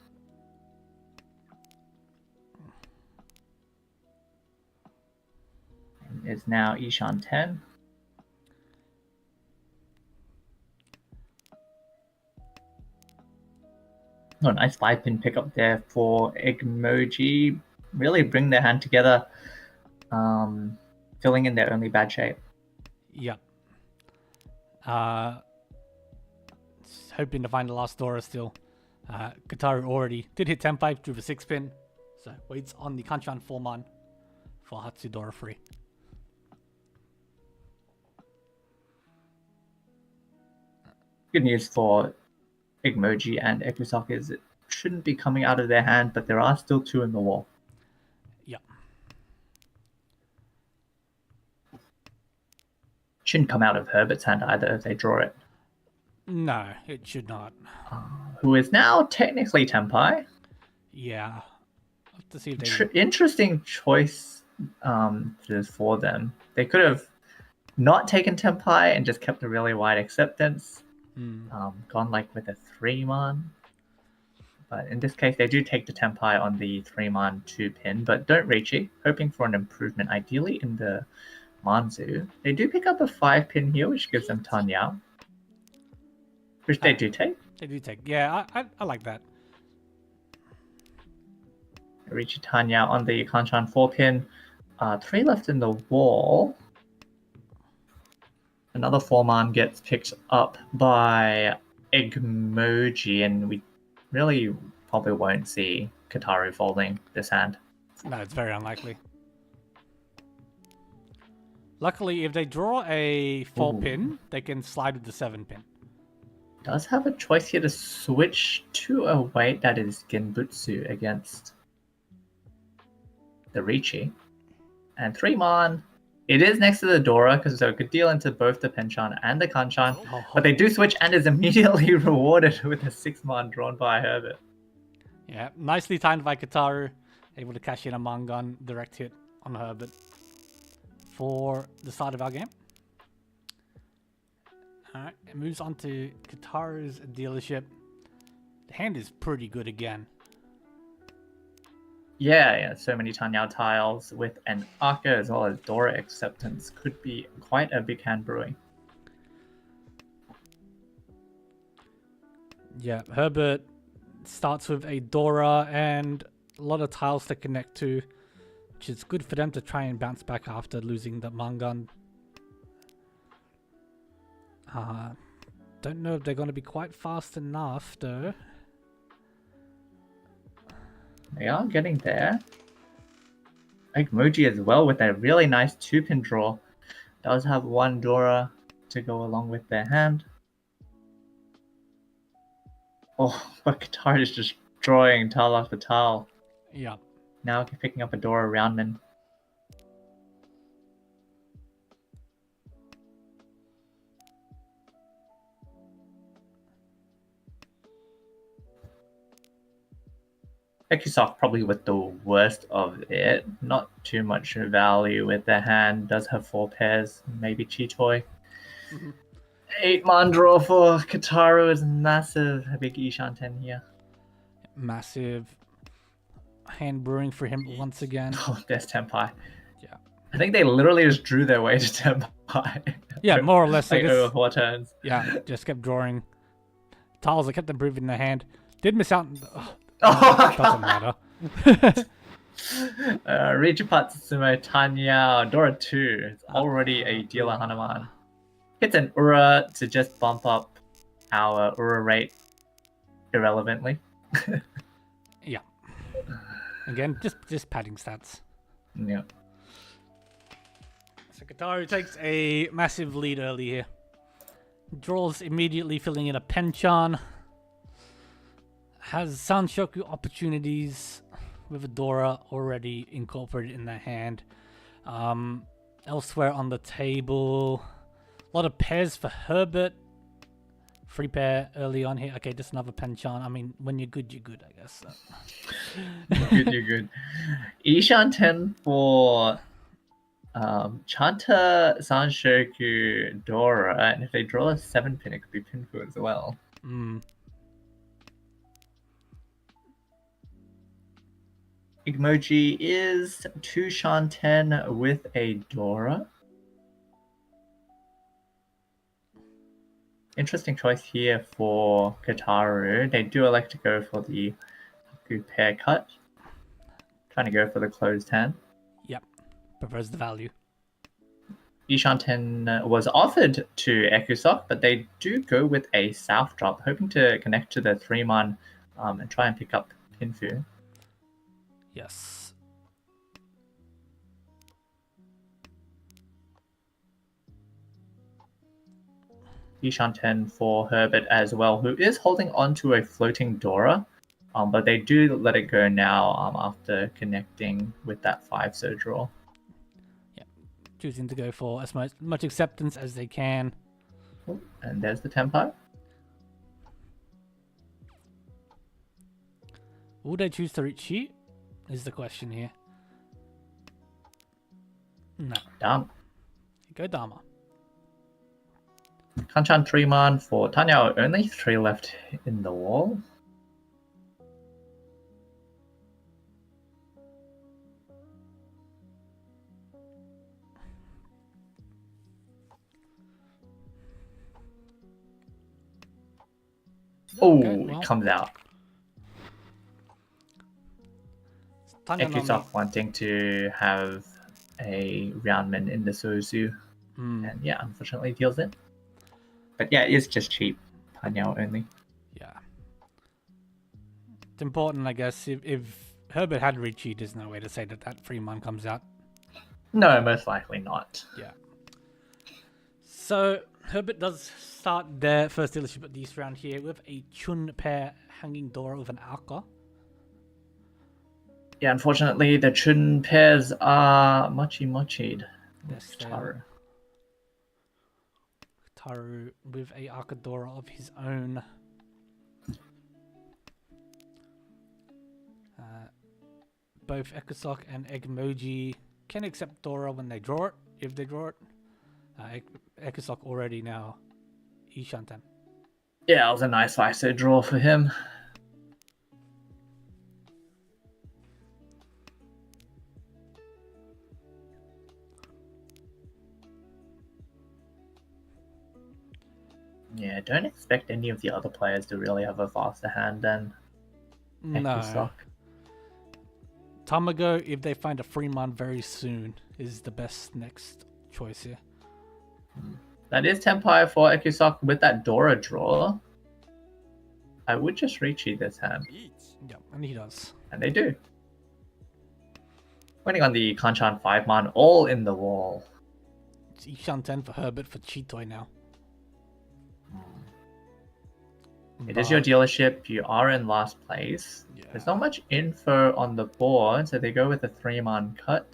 Is now Ishan 10. Oh, nice 5-pin pickup there for Eggmoji. Really bring their hand together, filling in their only bad shape.
Yep. Hoping to find the last Dora still. Kataru already did hit 10-5 through the 6-pin, so waits on the Kanchan 4-man for Hatsu Dora free.
Good news for Eggmoji and Ekusok is it shouldn't be coming out of their hand, but there are still 2 in the wall.
Yep.
Shouldn't come out of Herbert's hand either if they draw it.
No, it should not.
Who is now technically Tenpai.
Yeah. I'll have to see if they...
Interesting choice for them. They could have not taken Tenpai and just kept a really wide acceptance. Gone like with a 3-man. But in this case, they do take the Tenpai on the 3-man 2-pin, but don't Riichi, hoping for an improvement, ideally in the Manzu. They do pick up a 5-pin here, which gives them Tanya, which they do take.
They do take. Yeah, I like that.
Riichi Tanya on the Hanchan 4-pin. 3 left in the wall. Another 4-man gets picked up by Egmoji, and we really probably won't see Kataru folding this hand.
No, it's very unlikely. Luckily, if they draw a 4-pin, they can slide with the 7-pin.
Does have a choice here to switch to a weight that is Genbutsu against the Riichi. And 3-man, it is next to the Dora, so it could deal into both the Penchan and the Kanchan. But they do switch and is immediately rewarded with a 6-man drawn by Herbert.
Yeah, nicely timed by Kataru. Able to cash in a Mangan direct hit on Herbert for the start of our game. Alright, it moves on to Kataru's dealership. The hand is pretty good again.
Yeah, so many Tanyao tiles with an Aka as well as Dora acceptance could be quite a big hand brewing.
Yeah, Herbert starts with a Dora and a lot of tiles to connect to, which is good for them to try and bounce back after losing the Mangan. Don't know if they're going to be quite fast enough though.
They are getting there. Egmoji as well with a really nice 2-pin draw. Does have 1 Dora to go along with their hand. Oh, but Kataru is just drawing tile after tile.
Yeah.
Now picking up a Dora Roundman. Ekisoft probably with the worst of it. Not too much value with their hand. Does have 4 pairs, maybe Chitoy. 8-man draw for Kataru is massive. A big Ishan 10 here.
Massive hand brewing for him once again.
Oh, there's Tenpai.
Yeah.
I think they literally just drew their way to Tenpai.
Yeah, more or less.
Like over 4 turns.
Yeah, just kept drawing tiles that kept improving their hand. Did miss out. Doesn't matter.
Riichi Patsumo Tanya Dora 2. It's already a dealer Hanuman. Hits an Ura to just bump up our Ura rate irrelevantly.
Yeah. Again, just padding stats.
Yeah.
So Kataru takes a massive lead early here. Draws immediately, filling in a Penchan. Has Sanshoku opportunities with a Dora already incorporated in their hand. Elsewhere on the table, a lot of pairs for Herbert. 3 pair early on here. Okay, just another Penchan. I mean, when you're good, I guess. So.
You're good. Ishan 10 for Chanta, Sanshoku, Dora, and if they draw a 7-pin, it could be Pinfu as well. Egmoji is 2 Shan 10 with a Dora. Interesting choice here for Kataru. They do elect to go for the Haku pair cut. Trying to go for the closed hand.
Yep, prefers the value.
Ishan 10 was offered to Ekusok, but they do go with a south drop, hoping to connect to the 3-man and try and pick up Pinfu.
Yes.
Ishan 10 for Herbert as well, who is holding on to a floating Dora, but they do let it go now after connecting with that 5-so draw.
Yeah, choosing to go for as much acceptance as they can.
And there's the tempo.
Will they choose to Riichi? Is the question here. No.
Damn.
Go Dharma.
Hanchan 3-man for Tanya. Only 3 left in the wall. Oh,
Okay, well.
it comes out.
Tanya
Ekusok wanting to have a roundman in the Suzu.
Mm,
And yeah, unfortunately deals it. But yeah, it's just cheap. Tanya only.
yeah. It's important, I guess. If Herbert had Riichi, there's no way to say that that 3-man comes out.
No, most likely not.
Yeah. So Herbert does start their first dealership at this round here with a Chun pair hanging door with an Arca.
Yeah, unfortunately, the Chun pairs are mochi'd.
Yes, they
Taru.
are. Taru with a Arcadora of his own. Both Ekusok and Egmoji can accept Dora when they draw it, if they draw it. Ekusok already now Ishanten.
Yeah, it was a nice ISO draw for him. Yeah, don't expect any of the other players to really have a faster hand than
No.
Ekusok.
Tamago, if they find a 3-man very soon, is the best next choice here.
That is Tenpai for Ekusok with that Dora draw. I would just Riichi this hand.
Yeah, and he does.
And they do. Winning on the Kanchan 5-man, all in the wall.
It's Ishanten for Herbert for Chitoi now.
It is your dealership. You are in last place.
Yeah.
There's not much info on the board, so they go with a 3-man cut.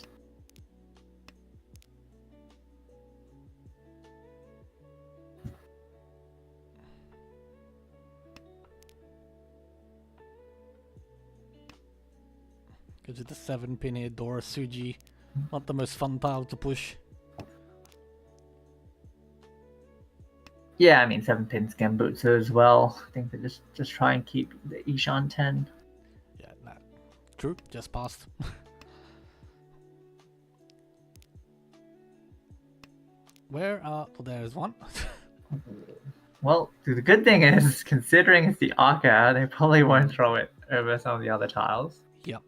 Gives it the 7-pin here, Dora Suji. Not the most fun tile to push.
Yeah, I mean 7-pin Gembutsu as well. I think they just try and keep the Ishan 10.
Yeah, that. True, just passed. Where are... Well, there's one.
Well, the good thing is, considering it's the Arca, they probably won't throw it over some of the other tiles.
Yep.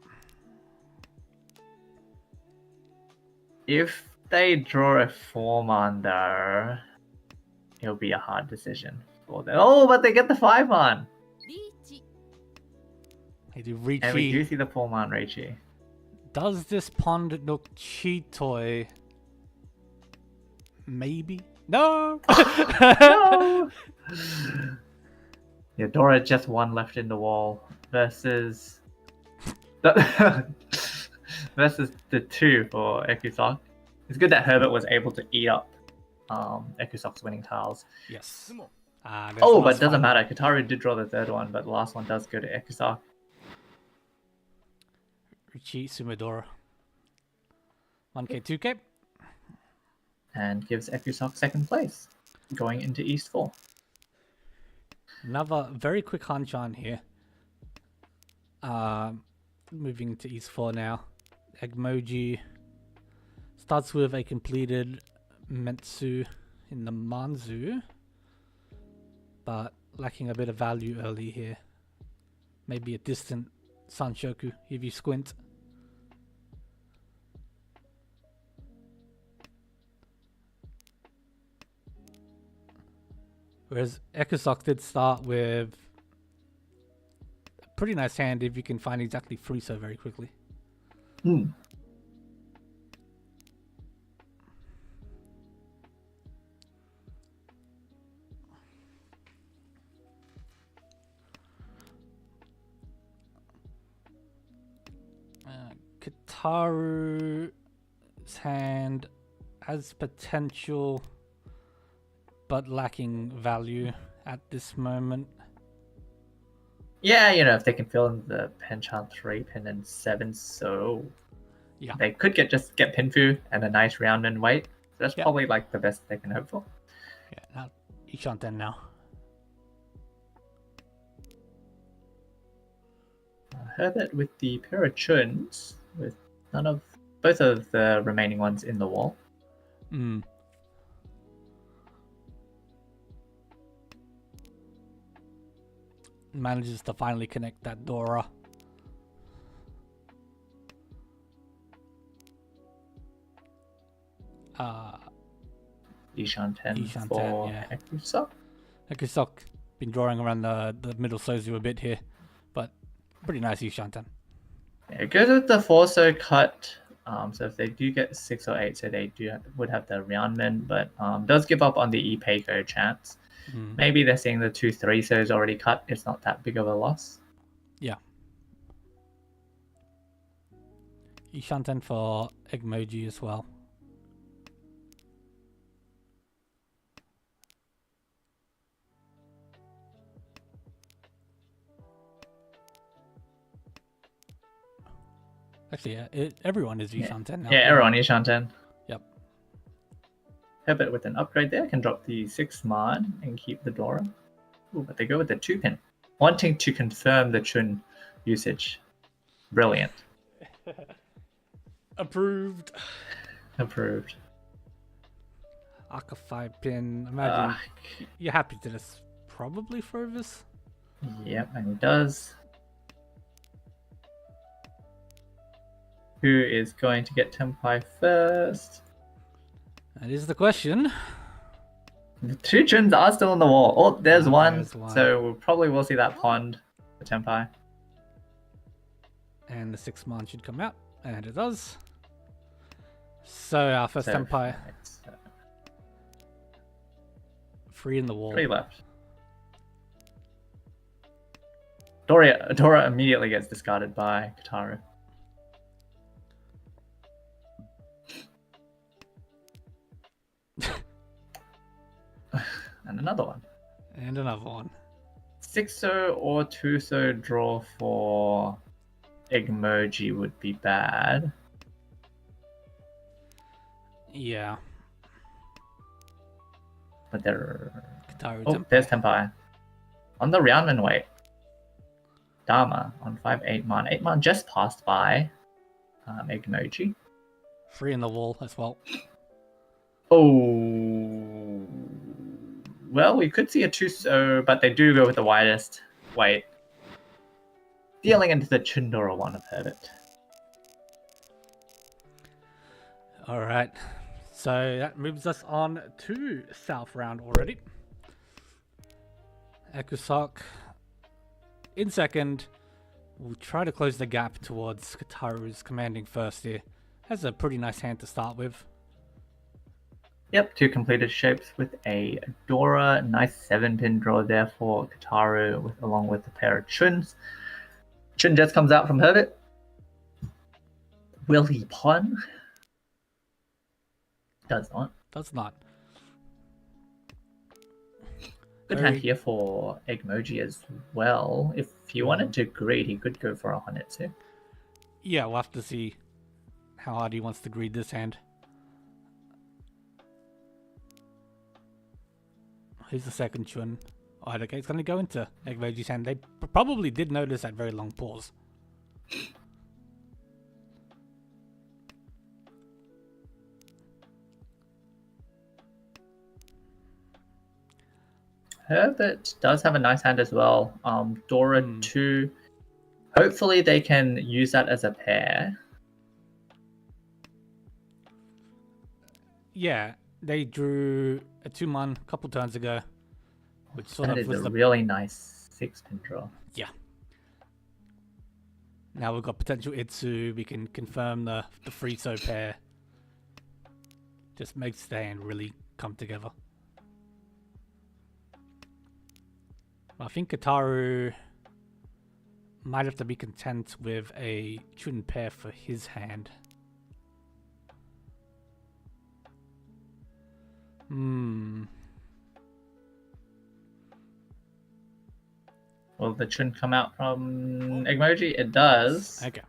If they draw a 4-man though, it'll be a hard decision for them. Oh, but they get the 5-man!
They do
And we do
Riichi.
see the 4-man Riichi. Does
Does this pond look Chitoi? Maybe? No!
No! Yeah, Dora just 1 left in the wall versus versus the 2 for Ekusok. It's good that Herbert was able to eat up Ekusok's winning tiles.
Yes.
Oh, but it doesn't matter. Kataru did draw the 3rd one, but the last one does go to Ekusok.
Riichi Sumidora. 1k, 2k.
And gives Ekusok 2nd place, going into East 4.
Another very quick Hanchan here. Moving to East 4 now. Egmoji starts with a completed Metsu in the Manzu, but lacking a bit of value early here. Maybe a distant Sanshoku if you squint. Whereas Ekusok did start with a pretty nice hand if you can find exactly 3 so very quickly. Kataru's hand has potential but lacking value at this moment.
Yeah, if they can fill in the Hanchans 3 pin and 7, so
Yeah.
they could just get Pinfu and a nice round and wait. So that's
Yeah.
probably like the best they can hope for.
Yeah, now Ishanten now.
Herbert with the pair of chuns, with both of the remaining ones in the wall.
Hmm. Manages to finally connect that Dora.
Ishanten
Ishanten,
for
yeah.
Ekusa.
Akusok been drawing around the middle Sozu a bit here, but pretty nice Ishanten.
Yeah, it goes with the 4-so cut. So if they do get 6 or 8, so they would have the Roundman, but does give up on the E-Pako chance. Maybe they're seeing the 2 3-sos already cut. It's not that big of a loss.
Yeah. Ishanten for Egmoji as well. Actually, yeah, everyone is Ishanten now.
Yeah, everyone Ishanten.
Yep.
Herbert with an upgrade there can drop the 6 Mod and keep the Dora. Ooh, but they go with the 2 pin, wanting to confirm the Chun usage. Brilliant.
Approved.
Approved.
Aka 5 pin. Imagine you're happy to just probably throw this.
Yep, and he does. Who is going to get Tempai first?
That is the question.
The 2 Chuns are still on the wall. Oh, there's one.
There's one.
So we probably will see that pond for Tempai.
And the 6 man should come out. And it does. So our first Tempai. 3 in the wall.
3 left. Dora immediately gets discarded by Kataru. And another one.
And another one.
6-so or 2-so draw for Egmoji would be bad.
Yeah.
But they're...
Kataru
Oh, there's Tempai. On the Roundman wait. Dharma on 5-8 man. 8 man just passed by Egmoji.
3 in the wall as well.
Oh... Well, we could see a 2-so, but they do go with the widest weight. Dealing into the Chundora one of Herbert.
Alright. So that moves us on to South Round already. Ekusok in second. We'll try to close the gap towards Kataru's commanding first here. Has a pretty nice hand to start with.
Yep, 2 completed shapes with a Dora. Nice 7-pin draw there for Kataru, along with a pair of Chuns. Chun just comes out from Herbert. Will he pun? Does not.
Does not.
Good hand here for Egmoji as well. If he wanted to greed, he could go for a Honetsu.
Yeah, we'll have to see how hard he wants to greed this hand. Here's the second Chun. Alright, okay, it's going to go into Egmoji's hand. They probably did notice that very long pause.
Herbert does have a nice hand as well. Dora 2. Hopefully they can use that as a pair.
Yeah, they drew a 2-man a couple turns ago, which sort
That
of
is
was
a
the...
really nice 6-pin draw.
Yeah. Now we've got potential Itsu. We can confirm the free-so pair. Just makes the hand really come together. I think Kataru might have to be content with a Chun pair for his hand.
Will the Chun come out from Egmoji? It does.
Okay.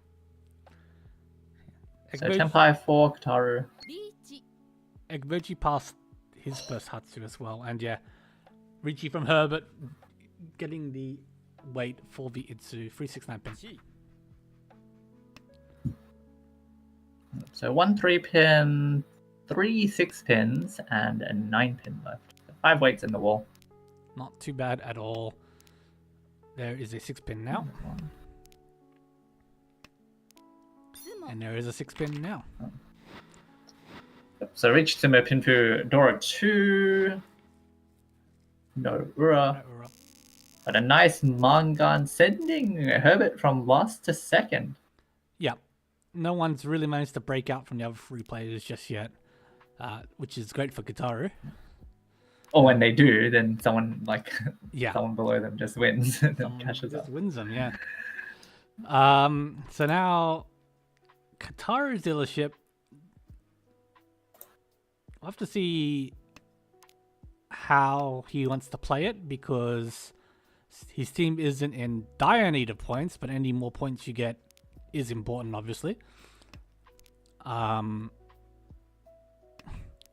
So Tenpai for Kataru.
Egmoji passed his first Hatsu as well, and yeah, Riichi from Herbert getting the weight for the Itsu 369 pin.
So 1 3-pin, 3 6-pins, and a 9-pin left. 5 weights in the wall.
Not too bad at all. There is a 6-pin now. And there is a 6-pin now.
So Riichi Sumo Pinfu Dora 2. No Ura. But a nice Mangan sending Herbert from last to second.
Yeah. No one's really managed to break out from the other 3 players just yet. Which is great for Kataru.
Or when they do, then someone
Yeah.
someone below them just wins and then
Someone
cashes
just
up.
wins them, yeah. So now Kataru's dealership. We'll have to see how he wants to play it, because his team isn't in dire need of points, but any more points you get is important, obviously.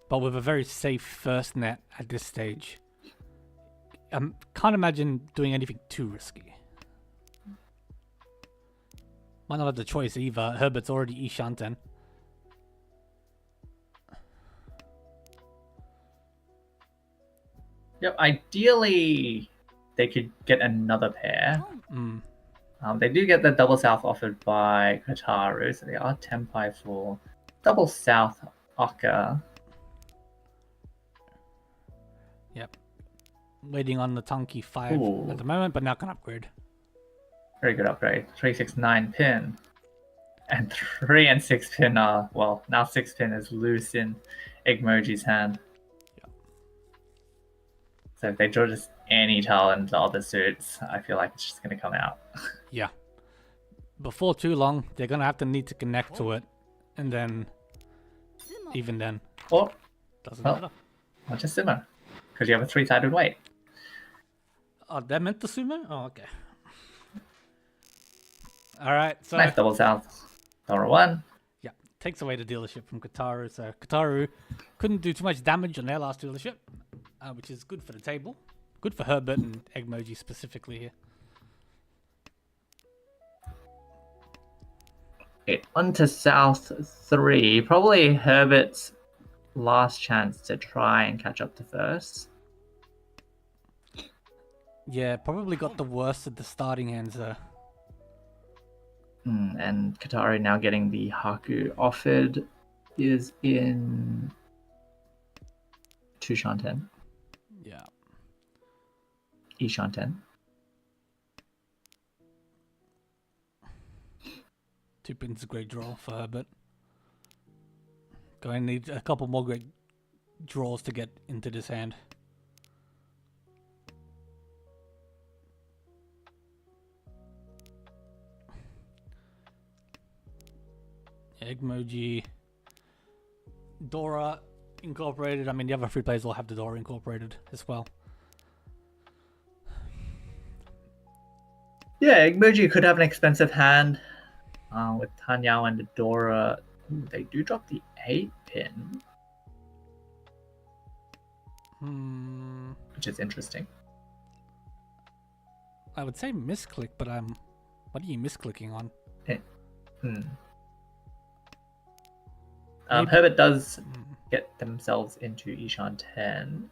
But with a very safe first net at this stage, I can't imagine doing anything too risky. Might not have the choice either. Herbert's already Ishanten.
Yep, ideally they could get another pair. They do get the double south offered by Kataru, so they are Tenpai for double south Aka.
Yep. Waiting on the Tanki 5
Ooh.
at the moment, but now can upgrade.
Very good upgrade. 3 6 9 pin. And 3 and 6 pin are, well, now 6 pin is loose in Egmoji's hand.
Yep.
So if they draw just any talent to other suits, I feel like it's just going to come out.
Yeah. Before too long, they're going to need to connect to it. And then, even then,
Or,
doesn't
well,
matter.
not just Sumo, because you have a 3-sided weight.
Oh, they're meant to sumo? Oh, okay. Alright, so...
Nice double south. Dora 1.
Yeah, takes away the dealership from Kataru. So Kataru couldn't do too much damage on their last dealership, which is good for the table. Good for Herbert and Egmoji specifically here.
Okay, on to south 3. Probably Herbert's last chance to try and catch up to first.
Yeah, probably got the worst of the starting hands there.
And Kataru now getting the Haku offered is in 2 Shanten.
Yeah.
Ishanten.
2 pins a great draw for Herbert. Going to need a couple more great draws to get into this hand. Egmoji, Dora incorporated. I mean, the other 3 players will have the Dora incorporated as well.
Yeah, Egmoji could have an expensive hand with Tanyao and the Dora. Ooh, they do drop the 8 pin, which is interesting.
I would say misclick, but what are you misclicking on?
Herbert does get themselves into Ishan 10.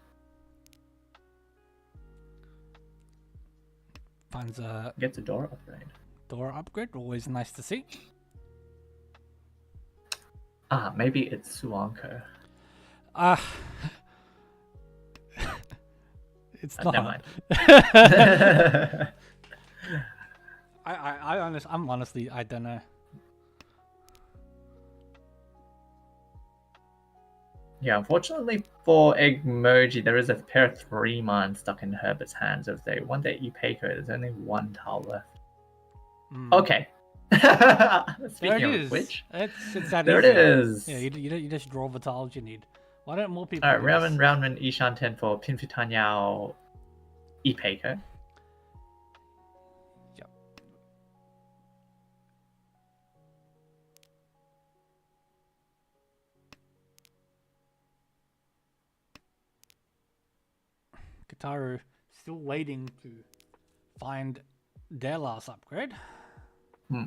Finds a
Gets a Dora upgrade.
Dora upgrade, always nice to see.
Maybe it's Suanko.
It's
Never
not.
mind.
I'm honestly, I don't know.
Yeah, unfortunately for Egmoji, there is a pair of 3-man stuck in Herbert's hands. If they want their Ipeiko, there's only 1 tile left. Okay. Speaking
There it
of
is.
which,
It's that
there it
easy.
is.
Yeah, you just draw the tiles you need. Why don't more people?
Alright,
do this?
Roundman Ishan 10 for Pinfutanyao Ipeiko.
Kataru still waiting to find their last upgrade.
Hmm.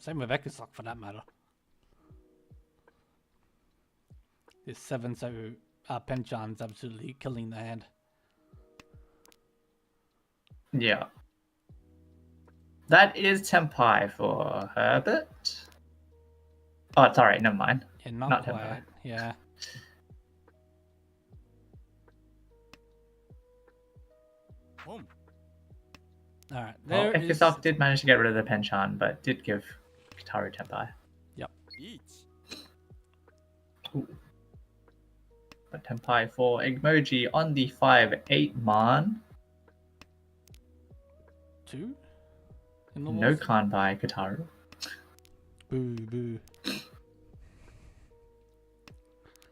Same with Ekusok for that matter. This 7 so Penchan's absolutely killing the hand.
Yeah. That is Tempai for Herbert. Oh, sorry, never mind.
Yeah, not
Not
quite.
Tempai.
Yeah. Alright,
Well,
there is...
Ekusok did manage to get rid of the Penchan, but did give Kataru Tempai.
Yep.
Ooh. But Tempai for Egmoji on the 5/8 man.
2? In the
No
walls?
Khan by Kataru.
Boo, boo.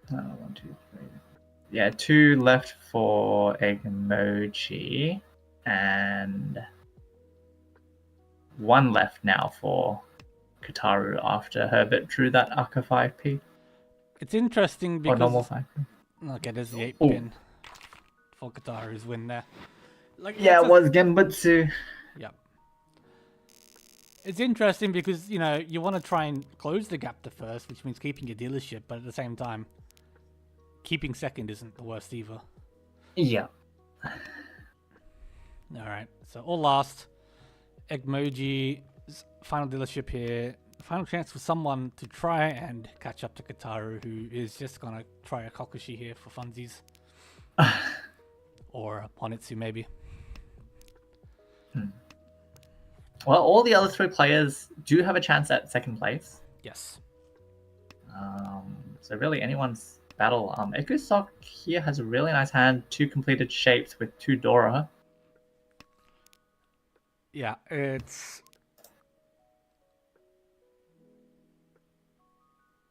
1, 2, 3. Yeah, 2 left for Egmoji, and 1 left now for Kataru after Herbert drew that Aka 5p.
It's interesting
Or
because...
normal 5p.
Okay, there's the 8
Ooh.
pin for Kataru's win there. Like,
Yeah,
it's
it was Genbutsu.
Yep. It's interesting because, you know, you want to try and close the gap to first, which means keeping your dealership, but at the same time, keeping second isn't the worst either.
Yeah.
Alright, so all last. Egmoji's final dealership here. Final chance for someone to try and catch up to Kataru, who is just going to try a Kokushi here for funsies. Or a Honitsu, maybe.
Well, all the other 3 players do have a chance at second place.
Yes.
So really anyone's battle. Ekusok here has a really nice hand, 2 completed shapes with 2 Dora.
Yeah, it's...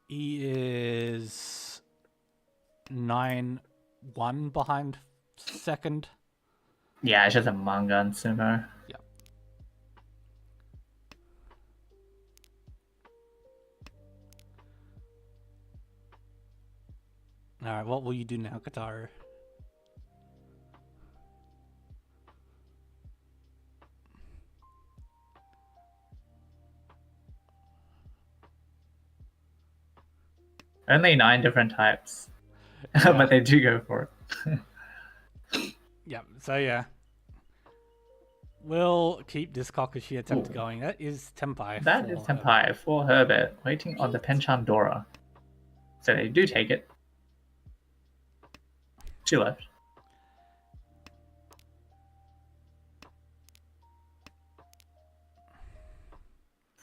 He is 9-1 behind second.
Yeah, it's just a manga and sumo.
Yeah. Alright, what will you do now, Kataru?
Only 9 different types.
Yeah.
But they do go for it.
Yeah, so yeah. We'll keep this Kokushi attempt
Ooh.
going. That is Tempai.
That is Tempai for Herbert, waiting on the Penchan Dora. So they do take it. 2 left.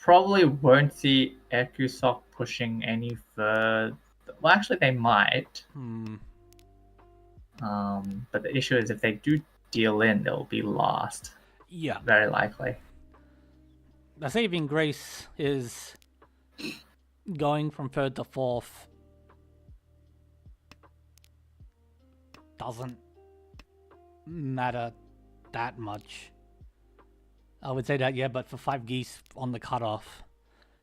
Probably won't see Ekusok pushing any further. Well, actually, they might. But the issue is if they do deal in, they'll be lost.
Yeah.
Very likely.
The saving grace is going from third to fourth doesn't matter that much. I would say that, yeah, but for 5 geese on the cutoff,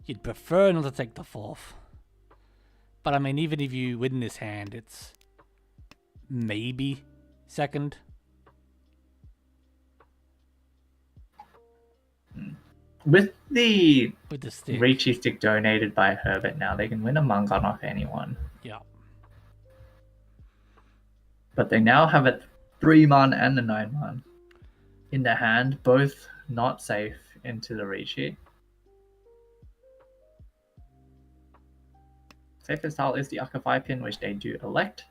you'd prefer not to take the fourth. But I mean, even if you win this hand, it's maybe second.
With the
stick.
Riichi stick donated by Herbert now, they can win a Mangan off anyone.
Yeah.
But they now have a 3-man and a 9-man in their hand, both not safe into the Riichi. Safest style is the Aka 5 pin, which they do elect.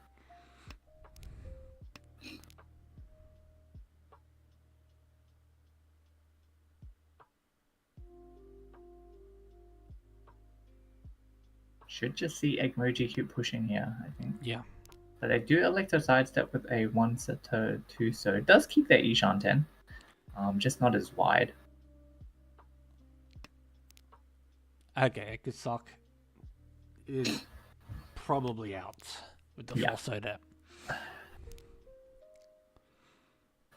Should just see Egmoji keep pushing here, I think.
Yeah.
But they do elect a sidestep with a 1-seto 2, so it does keep their Ishanten, just not as wide.
Okay, Ekusok is probably out with the
Yeah.
full soda.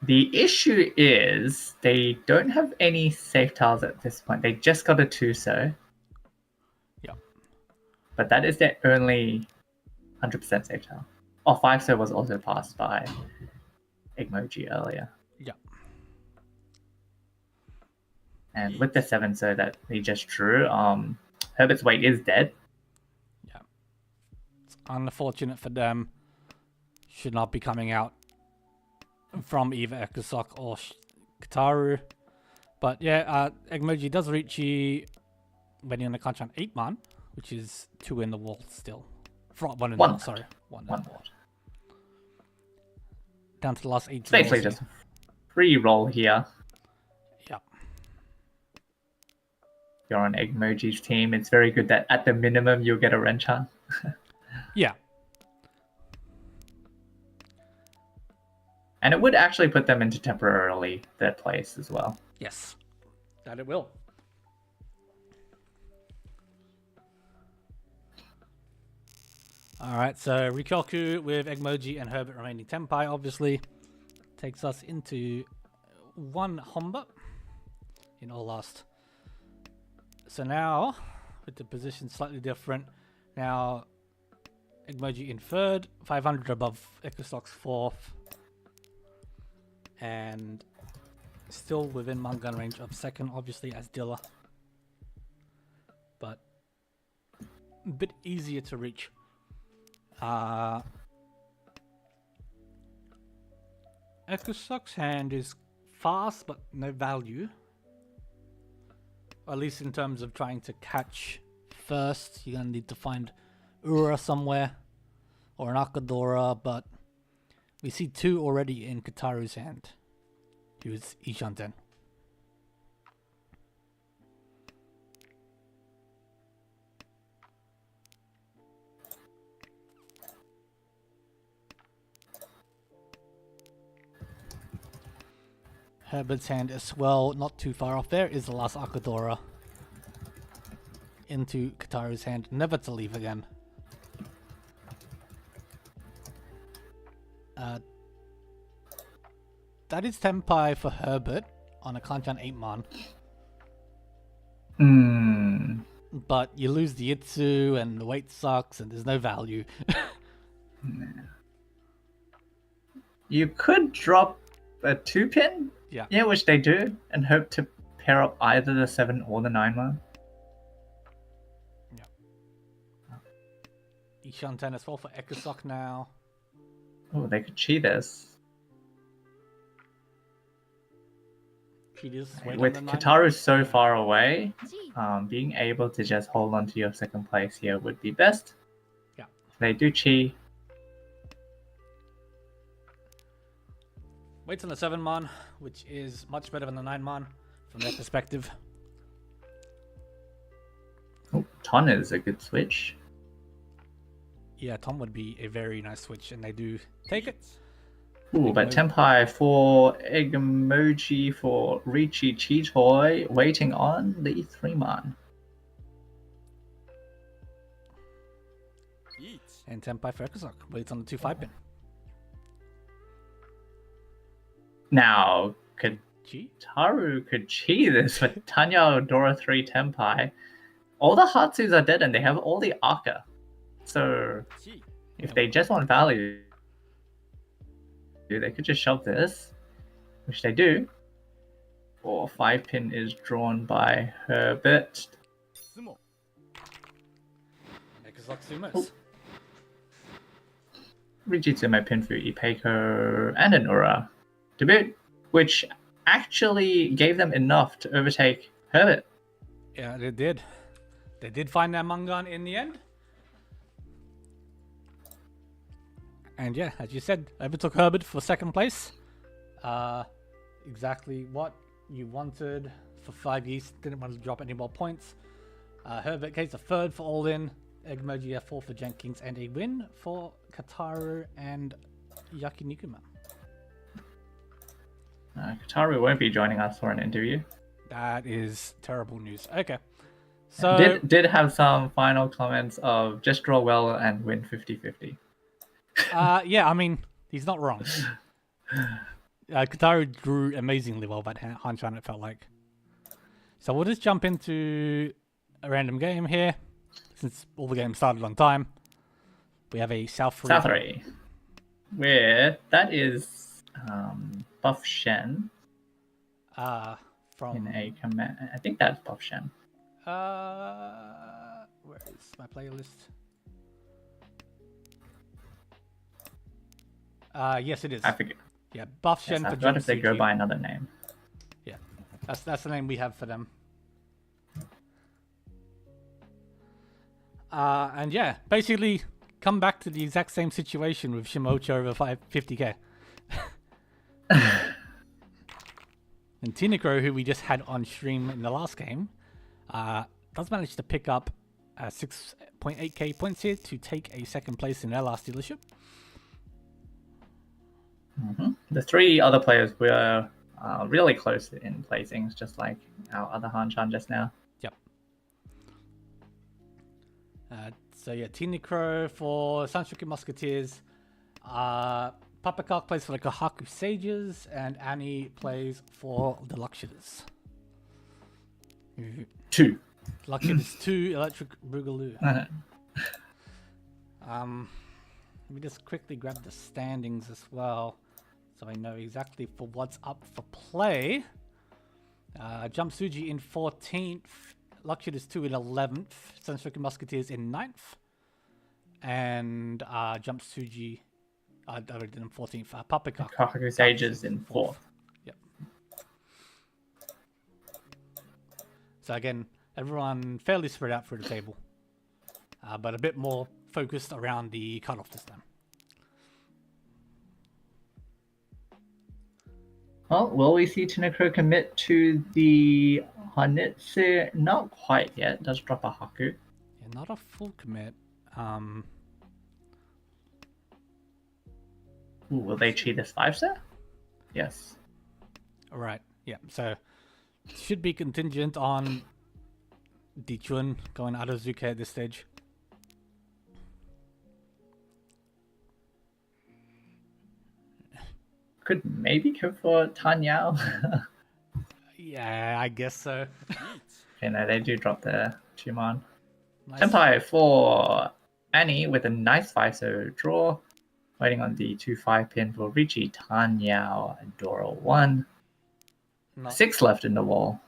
The issue is they don't have any safe tiles at this point. They just got a 2-so.
Yep.
But that is their only 100% safe tile. Oh, 5-so was also passed by Emoji earlier.
Yep.
And with the 7-so that he just drew, Herbert's weight is dead.
Yeah. It's unfortunate for them. Should not be coming out from either Ekosok or Kataru. But yeah, Egmoji does Riichi waiting on the Kanchan 8-man, which is 2 in the wall still. One in the wall, sorry. One in the wall. Down to the last 8
It's basically just a free roll here.
Yep.
You're on Egmoji's team. It's very good that at the minimum you'll get a Renchan.
Yeah.
And it would actually put them into temporarily third place as well.
Yes. That it will. Alright, so Rikyoku with Egmoji and Herbert remaining Tenpai, obviously, takes us into 1 Honba in all last. So now, with the position slightly different, now Egmoji in 3rd, 500 above Ekosok's 4th, and still within Mangan range of 2nd, obviously, as Dilla. But a bit easier to reach. Ekosok's hand is fast, but no value. Or at least in terms of trying to catch first, you're gonna need to find Ura somewhere, or an Akadora, but we see 2 already in Kataru's hand. He was Ishanten. Herbert's hand as well, not too far off. There is the last Akadora into Kataru's hand, never to leave again. That is Tenpai for Herbert on a Kanchan 8-man. But you lose the Itsu and the weight sucks and there's no value.
You could drop a 2-pin, yeah, which they do, and hope to pair up either the 7 or the 9-man.
Yeah. Ishanten as well for Ekosok now.
Oh, they could cheat this. With Kataru so far away, being able to just hold on to your 2nd place here would be best.
Yeah.
They do chi.
Waits on the 7-man, which is much better than the 9-man from their perspective.
Oh, Ton is a good switch.
Yeah, Tom would be a very nice switch, and they do take it.
Ooh, but Tenpai for Egmoji for Riichi Chitoy waiting on the 3-man.
And Tenpai for Ekosok waits on the 2-5-pin.
Now, Kataru could chi this with Tanya Dora 3 Tenpai. All the Hatsus are dead and they have all the Aka. So, if they just want value, they could just shove this, which they do. Or 5-pin is drawn by Herbert.
Ekosok Sumos.
Riichi Sumo Pinfu Ipeiko and an Ura to boot, which actually gave them enough to overtake Herbert.
Yeah, they did. They did find their Mangan in the end. And yeah, as you said, overtook Herbert for 2nd place. Exactly what you wanted for 5 East. Didn't want to drop any more points. Herbert gets a 3rd for All In. Egmoji a 4 for Jenkins, and a win for Kataru and Yakinikuma.
Kataru won't be joining us for an interview.
That is terrible news. Okay. So
did have some final comments of just draw well and win 50-50.
Yeah, I mean, he's not wrong. Kataru drew amazingly well that Hanchan, it felt like. So we'll just jump into a random game here, since all the games started on time. We have a South 3.
South 3. Where that is Buff Shen
From...
in a command. I think that's Buff Shen.
Where is my playlist? Yes, it is.
I forget.
Yeah, Buff Shen
Yes, I
for
forgot if they go
Junsuji.
by another name.
Yeah, that's the name we have for them. And yeah, basically come back to the exact same situation with Shimocho over 50k. And Tinakro, who we just had on stream in the last game, does manage to pick up 6.8k points here to take a second place in their last dealership.
The 3 other players were really close in placings, just like our other Hanchan just now.
Yep. So yeah, Tinakro for Sanshoku Musketeers. Papakak plays for the Kohaku Sages, and Annie plays for the Luxuries.
2.
Luxuries 2, Electric Boogaloo. Let me just quickly grab the standings as well, so I know exactly for what's up for play. Jumpsuji in 14th, Luxuries 2 in 11th, Sanshoku Musketeers in 9th, and Jumpsuji in 14th. Papakak.
Kohaku Sages in 4th.
Yep. So again, everyone fairly spread out through the table, but a bit more focused around the cutoff this time.
Well, will we see Tinakro commit to the Hanitsu? Not quite yet. Does drop a Haku.
Yeah, not a full commit.
Ooh, will they cheat this 5-star? Yes.
Alright, yeah, so should be contingent on Dichun going Aruzuka at this stage.
Could maybe go for Tanyao.
Yeah, I guess so.
Okay, no, they do drop the Chumon.
Nice.
Senpai for Annie with a nice 5-so draw. Waiting on the 2-5 pin for Riichi, Tanyao, Doro 1.
Not
6 left in the wall.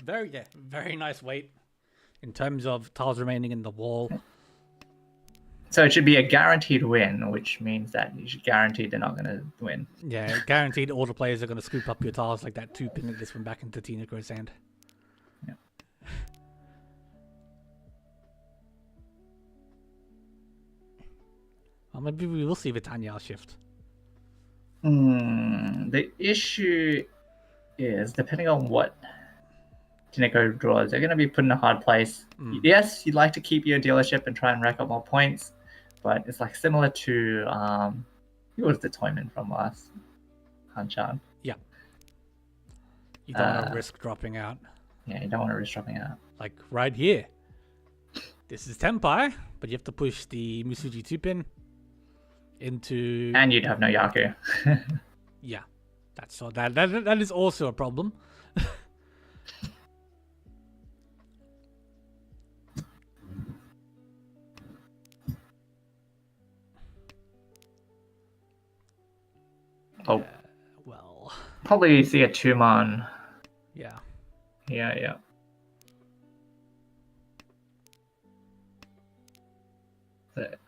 very nice weight in terms of tiles remaining in the wall.
So it should be a guaranteed win, which means that you should guarantee they're not going to win.
Yeah, guaranteed all the players are going to scoop up your tiles like that 2-pin at this one back into Tinakro's hand.
Yeah.
Well, maybe we will see the Tanyao shift.
The issue is, depending on what Tineko draws, they're going to be put in a hard place. Yes, you'd like to keep your dealership and try and rack up more points, but it's like similar to who was the Toyman from last Hanchan?
Yeah. You don't want to risk dropping out.
Yeah, you don't want to risk dropping out.
Like right here. This is Tenpai, but you have to push the Misuji 2-pin into...
And you'd have no Yaku.
Yeah. That is also a problem.
Oh,
Well,
probably see a 2-man.
yeah.
Yeah.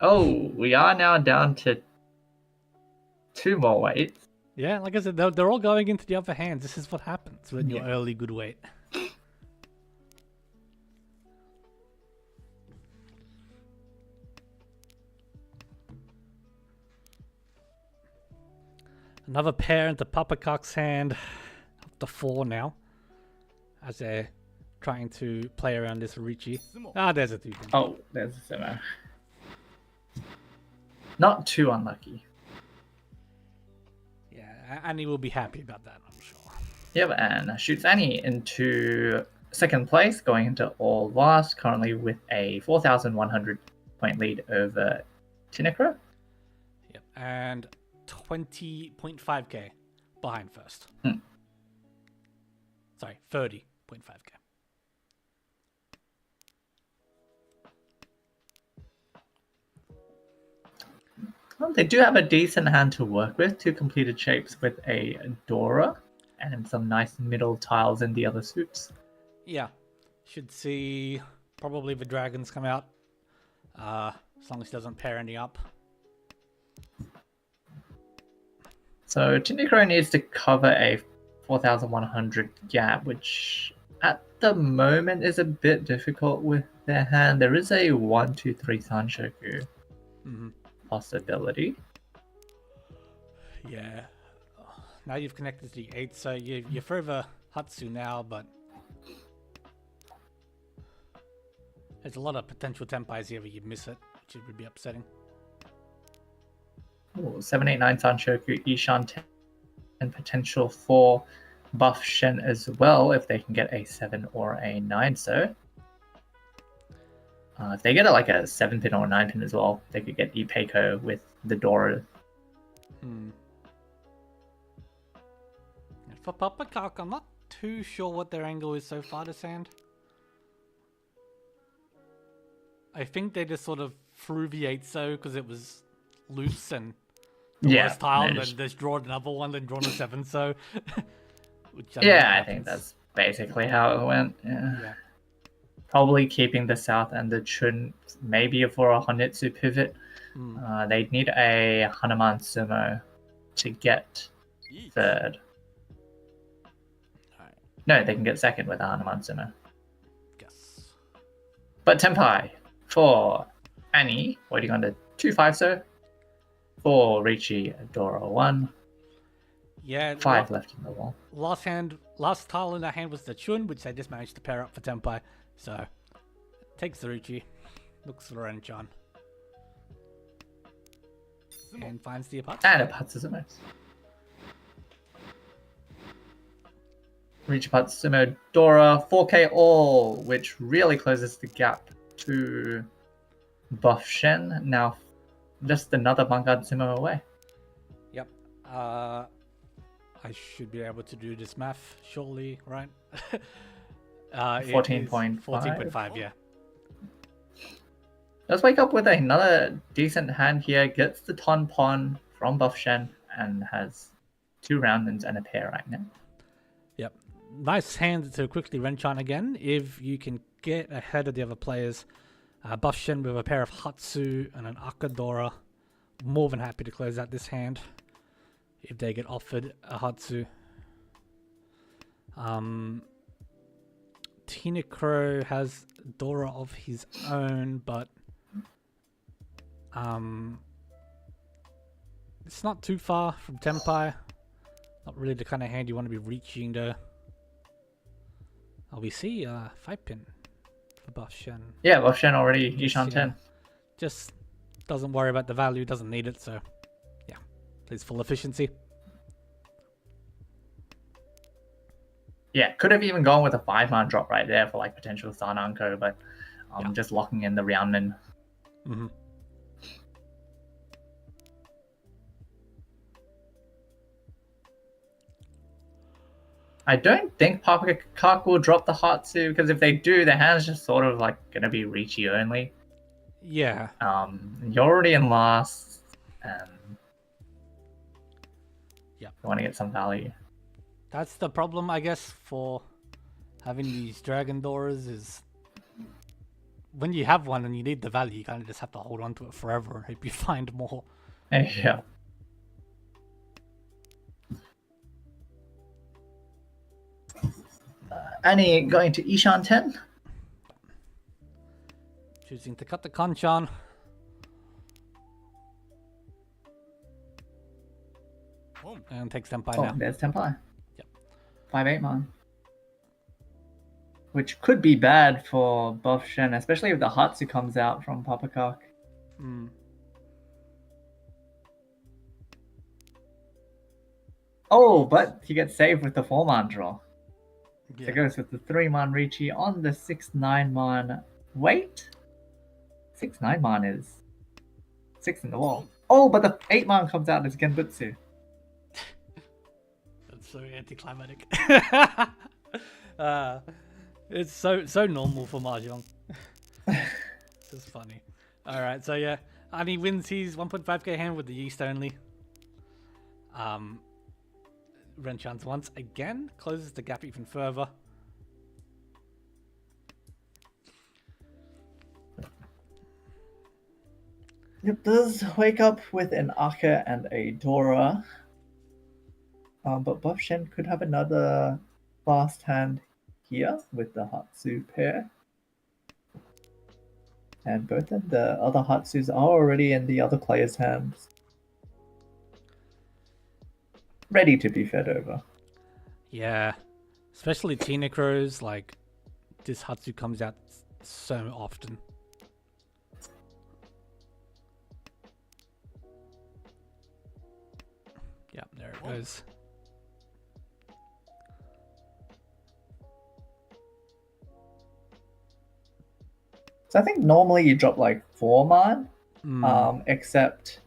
Oh, we are now down to 2 more weights.
Yeah, like I said, they're all going into the other hands. This is what happens when you're
Yeah.
early good weight. Another pair into Papakak's hand. Up to 4 now. As they're trying to play around this Riichi. Ah, there's a 2-pin.
Oh, there's a 7. Not too unlucky.
Yeah, Annie will be happy about that, I'm sure.
Yep, and shoots Annie into second place, going into all last, currently with a 4,100 point lead over Tinekro.
Yep, and 20.5k behind first.
Hmm.
Sorry, 30.5k.
Well, they do have a decent hand to work with. Two completed shapes with a Dora and some nice middle tiles in the other suits.
Yeah, should see probably the dragons come out. As long as he doesn't pair any up.
So Tindicro needs to cover a 4,100 gap, which at the moment is a bit difficult with their hand. There is a 1-2-3 Sanshoku
Mm-hmm.
possibility.
Yeah. Now you've connected to the 8, so you're further Hatsu now, but there's a lot of potential Tempais here, but you miss it, which would be upsetting.
Ooh, 789 Sanshoku, Ishan 10, and potential for buff Shen as well if they can get a 7 or a 9. So if they get like a 7 pin or a 9 pin as well, they could get Ipeiko with the Dora.
For Papakak, I'm not too sure what their angle is so far this hand. I think they just sort of threw the 8 so because it was loose and the worst tile, and then just drawn another one, then drawn a 7 so. Which
I think that's basically how it went. Yeah. Probably keeping the South and the Chun, maybe for a Honitsu pivot. They'd need a Hanuman Sumo to get third.
Alright.
No, they can get second with a Hanuman Sumo.
Guess.
But Tenpai for Annie, waiting on the 2-5 so. For Riichi, Dora 1.
Yeah.
5 left in the wall.
Last tile in their hand was the Chun, which they just managed to pair up for Tenpai. So, takes the Riichi, looks for the Hanchan, and finds the Apatsu.
And a Patsusumo. Riichi Patsusumo Dora 4k all, which really closes the gap to buff Shen. Now just another Vanguard Sumo away.
Yep. I should be able to do this math shortly, right?
14.5.
14.5, yeah.
Let's wake up with another decent hand here. Gets the Ton Pon from buff Shen and has 2 roundins and a pair right now.
Yep. Nice hand to quickly Hanchan again. If you can get ahead of the other players, buff Shen with a pair of Hatsu and an Akadora. More than happy to close out this hand if they get offered a Hatsu. Tindicro has Dora of his own, but it's not too far from Tenpai. Not really the kind of hand you want to be reaching though. Oh, we see 5-pin for buff Shen.
Yeah, buff Shen already, Ishan 10.
Just doesn't worry about the value, doesn't need it, so yeah, plays full efficiency.
Yeah, could have even gone with a 5-man drop right there for like potential Sananko, but just locking in the Roundman.
Mm-hmm.
I don't think Papa Kak will drop the Hatsu, because if they do, their hand's just sort of like gonna be Riichi only.
Yeah.
You're already in last, and
yeah,
you want to get some value.
That's the problem, I guess, for having these Dragon Doors is when you have one and you need the value, you kind of just have to hold on to it forever and hope you find more.
Yeah. Annie going to Ishan 10.
Choosing to cut the Kanchan. And takes Tenpai now.
There's Tenpai.
Yep.
5-8 man. Which could be bad for buff Shen, especially if the Hatsu comes out from Papa Kak. Oh, but he gets saved with the 4-man draw.
Yeah.
So it goes with the 3-man Riichi on the 6-9-man. Wait? 6-9-man is 6 in the wall. Oh, but the 8-man comes out as Genbutsu.
So anticlimactic. It's so normal for Mahjong. It's just funny. Alright, so yeah. Ani wins his 1.5k hand with the yeast only. Hanchans once again closes the gap even further.
It does wake up with an Aka and a Dora. But Buff Shen could have another fast hand here with the Hatsu pair. And both of the other Hatsus are already in the other player's hands. Ready to be fed over.
Yeah. Especially Tinecrows, like, this Hatsu comes out so often. Yeah, there it goes.
So I think normally you drop like 4 man, except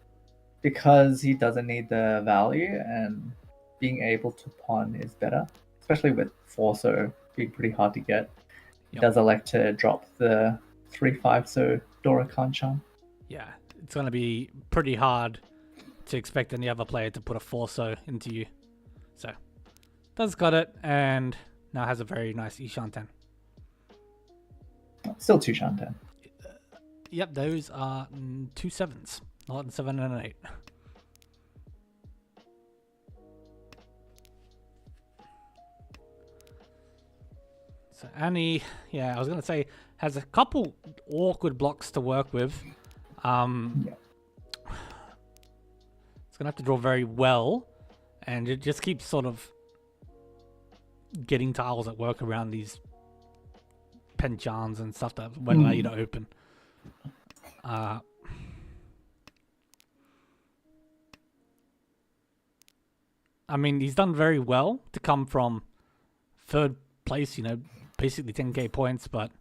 because he doesn't need the value and being able to pawn is better, especially with Forso being pretty hard to get. He does elect to drop the 3/5 so Dora Kanchan.
Yeah, it's going to be pretty hard to expect any other player to put a Forso into you. So, does got it, and now has a very nice Ishan 10.
Still 2 Shanten.
Yep, those are 2 7s, not a 7 and an 8. So Annie, yeah, I was gonna say, has a couple awkward blocks to work with. It's gonna have to draw very well, and it just keeps sort of getting tiles that work around these Hanchans and stuff that won't allow you to open. I mean, he's done very well to come from 3rd place, you know, basically 10k points, but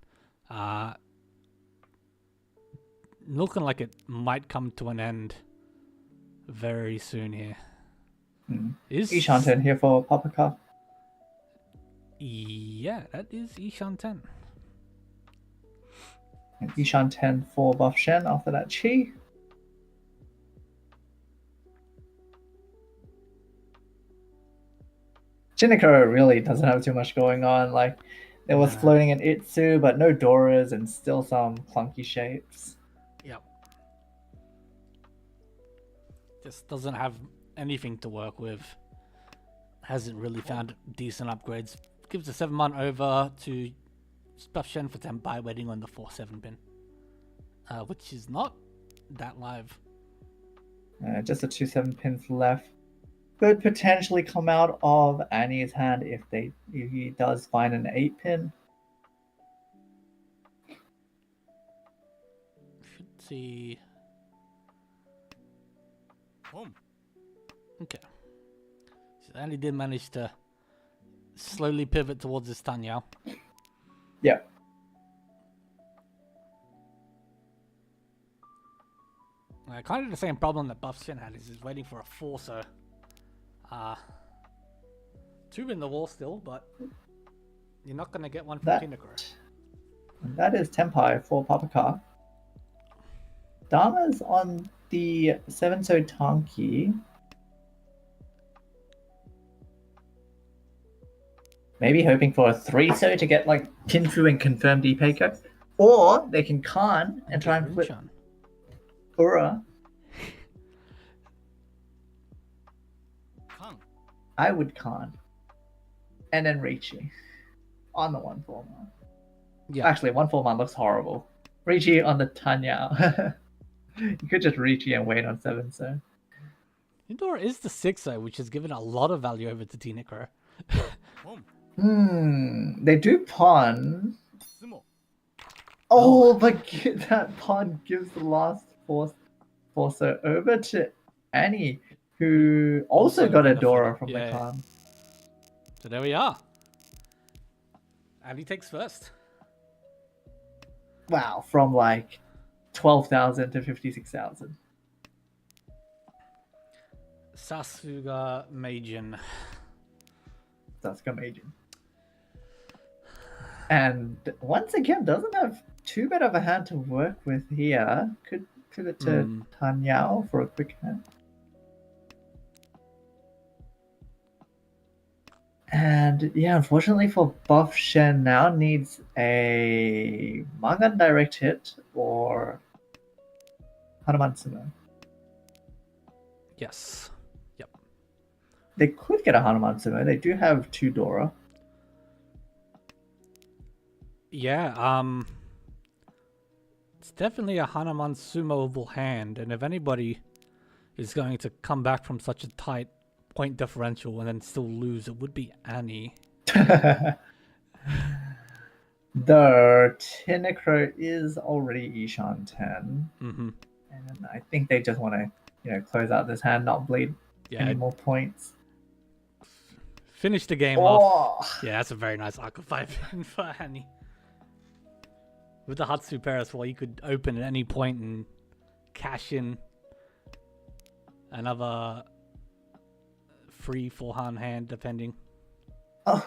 looking like it might come to an end very soon here. Is
Ishan 10 here for Papaka.
Yeah, that is Ishan 10.
And Ishan 10 for Buff Shen after that Chi. Jiniko really doesn't have too much going on. Like, there was floating an Itsu, but no Doras and still some clunky shapes.
Yep. Just doesn't have anything to work with. Hasn't really found decent upgrades. Gives the 7-man over to Buff Shen for 10 by waiting on the 4/7 pin. Which is not that live.
Just the 2/7 pins left. Could potentially come out of Annie's hand if he does find an 8 pin.
Should see. Okay. So Annie did manage to slowly pivot towards this Tanyao.
Yeah.
Kind of the same problem that Buff Shen had is waiting for a Forcer. 2 in the wall still, but you're not going to get one from Tinecrow.
That is Tenpai for Papaka. Dharma's on the 7-so Tanki. Maybe hoping for a 3-so to get like Pinfu and confirm Deepaker. Or they can Khan and try and flip Ura. I would Khan. And then Riichi. On the 1/4 man.
Yeah.
Actually, 1/4 man looks horrible. Riichi on the Tanya. You could just Riichi and wait on 7-so.
Indora is the 6-0, which has given a lot of value over to Tinecrow.
They do pawn. Oh, but that pawn gives the last Forcer over to Annie, who also got a Dora from the Khan.
So there we are. Annie takes first.
Wow, from like 12,000 to 56,000.
Sasuga Majin.
Sasuke Meijin. And once again, doesn't have too bad of a hand to work with here. Could pivot to Tanyao for a quick hand. And yeah, unfortunately for Buff Shen now needs a Mangan direct hit or Hanuman Sumo.
Yes. Yep.
They could get a Hanuman Sumo. They do have 2 Dora.
Yeah, it's definitely a Hanuman Sumo-able hand, and if anybody is going to come back from such a tight point differential and then still lose, it would be Annie.
The Tinecro is already Ishan 10.
Mm-hmm.
And I think they just want to, close out this hand, not bleed any more points.
Finish the game off. Yeah, that's a very nice Aqua 5 pin for Annie. With the Hatsu pair as well, you could open at any point and cash in another free forehand hand, depending.
Oh.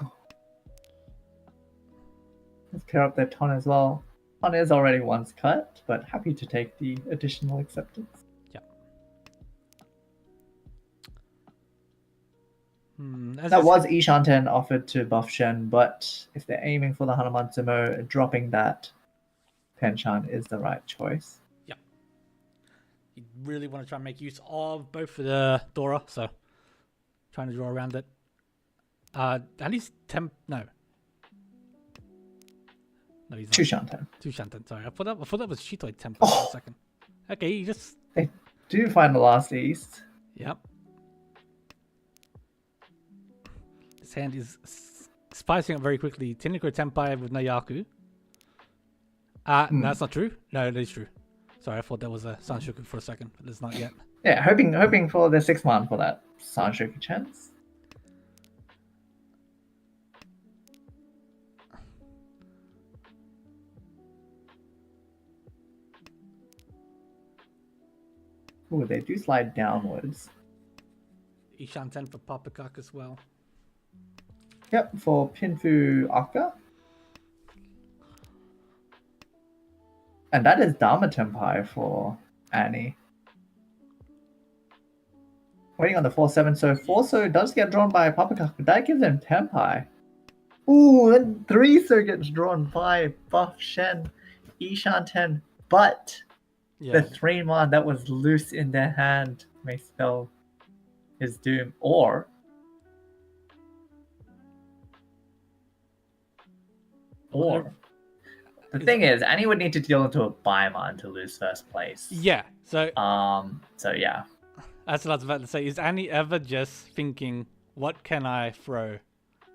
Let's pair up their Ton as well. Ton is already once cut, but happy to take the additional acceptance.
Yep.
That was Ishan 10 offered to Buff Shen, but if they're aiming for the Hanuman Sumo, dropping that Penchan is the right choice.
Yep. You really want to try and make use of both for the Dora, so trying to draw around it. At least no, he's not.
2 Shanten.
2 Shanten, sorry. I thought that was Shitoi Tempo for a second. Okay, you just...
They do find the last East.
Yep. This hand is spicing up very quickly. Tiniko Tenpai with Nayaku. No, that's not true. No, it is true. Sorry, I thought that was a Sanshoku for a second, but it's not yet.
Yeah, hoping for the 6-man for that Sanshoku chance. Ooh, they do slide downwards.
Ishan 10 for Papakak as well.
Yep, for Pinfu Akka. And that is Dharma Tenpai for Annie. Waiting on the 4-7, so 4-so does get drawn by Papakak, but that gives him Tenpai. Ooh, then 3-so gets drawn by Buff Shen, Ishan 10, but the 3-man that was loose in their hand may spell his doom, or the thing is, Annie would need to deal into a Baiman to lose first place.
Yeah, so
yeah.
That's what I was about to say. Is Annie ever just thinking, what can I throw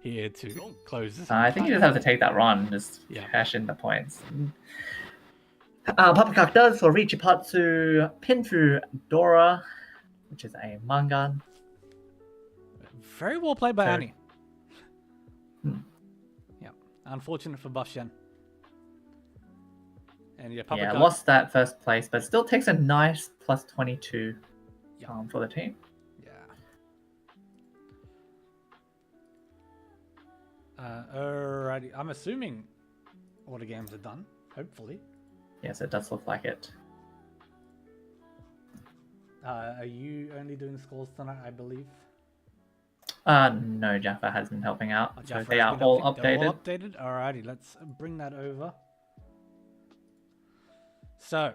here to close this?
I think you just have to take that run, just cash in the points. Papakak does for Riichi Patsu Pinfu Dora, which is a Mangan.
Very well played by Annie. Yeah, unfortunate for Buff Shen. And Papakak
lost that first place, but still takes a nice plus 22 for the team.
Yeah. Alrighty, I'm assuming all the games are done, hopefully.
Yes, it does look like it.
Are you only doing scores tonight, I believe?
No, Jaffa has been helping out. So they are all updated.
They're all updated? Alrighty, let's bring that over. So,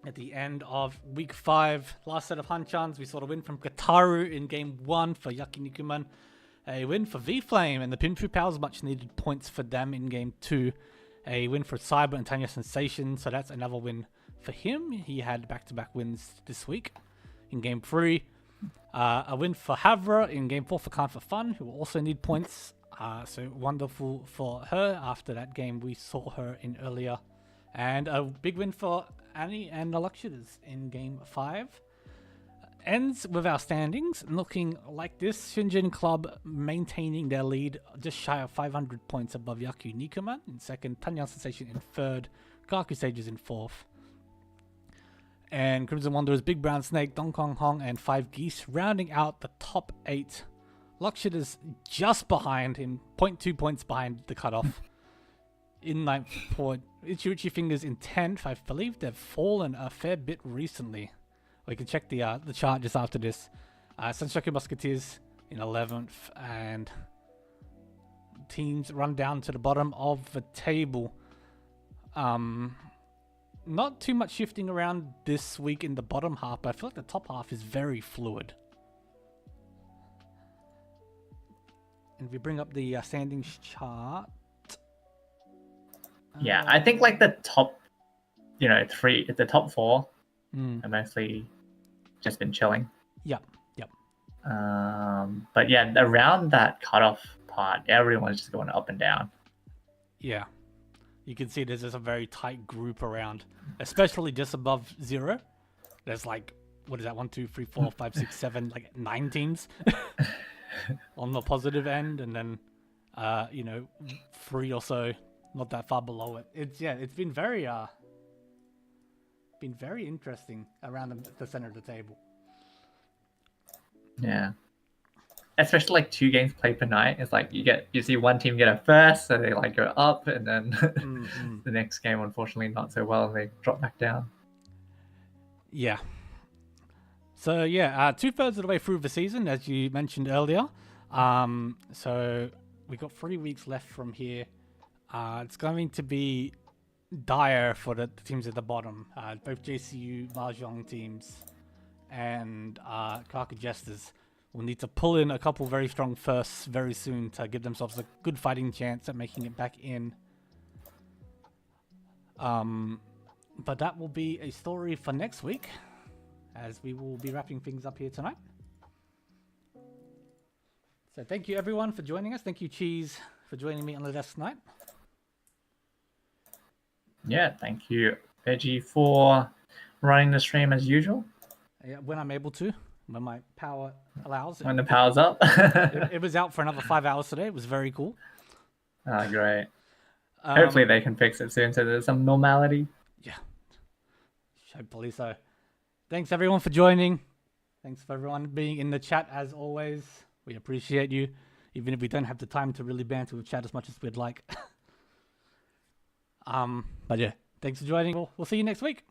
at the end of week 5, last set of Hanchans, we saw a win from Kataru in game 1 for Yakinikuman. A win for V-Flame and the Pinfu Pals, much needed points for them in game 2. A win for Cyber and Tanya Sensation, so that's another win for him. He had back-to-back wins this week in game 3. A win for Havra in game 4 for Khan for Fun, who also need points. So wonderful for her after that game we saw her in earlier. And a big win for Annie and the Luxuries in game 5. Ends with our standings looking like this. Shinjin Club maintaining their lead just shy of 500 points above Yaku Nikuman in second, Tanya Sensation in third, Gaku Sages in fourth. And Crimson Wanderers, Big Brown Snake, Dong Kong Hong and 5 Geese rounding out the top 8 Lakshit is just behind him, 0.2 points behind the cutoff. In ninth point, Riichi Fingers in 10th. I believe they've fallen a fair bit recently. We can check the chart just after this. Sunshoku Musketeers in 11th, and teams run down to the bottom of the table. Not too much shifting around this week in the bottom half, but I feel like the top half is very fluid. And if we bring up the standings chart.
Yeah, I think like the top, the top four are mostly just been chilling.
Yep.
But yeah, around that cutoff part, everyone's just going up and down.
Yeah. You can see there's just a very tight group around, especially just above 0. There's like, what is that? 1, 2, 3, 4, 5, 6, 7, like 9 teams on the positive end, and then 3 or so not that far below it. It's been very interesting around the center of the table.
Yeah. Especially like 2 games played per night. It's like you see one team get a first, so they like go up, and then the next game, unfortunately, not so well, and they drop back down.
Yeah. So yeah, 2/3 of the way through the season, as you mentioned earlier. So we got 3 weeks left from here. It's going to be dire for the teams at the bottom. Both JCU, Mahjong teams, and Kaka Jesters will need to pull in a couple very strong firsts very soon to give themselves a good fighting chance at making it back in. But that will be a story for next week, as we will be wrapping things up here tonight. So thank you everyone for joining us. Thank you, Cheese, for joining me on the desk tonight.
Yeah, thank you, Veggie, for running the stream as usual.
Yeah, when I'm able to, when my power allows.
When the power's up.
it was out for another 5 hours today. It was very cool.
Great. Hopefully they can fix it soon so there's some normality.
Yeah. Hopefully so. Thanks everyone for joining. Thanks for everyone being in the chat as always. We appreciate you, even if we don't have the time to really banter with chat as much as we'd like. But yeah, thanks for joining. We'll see you next week.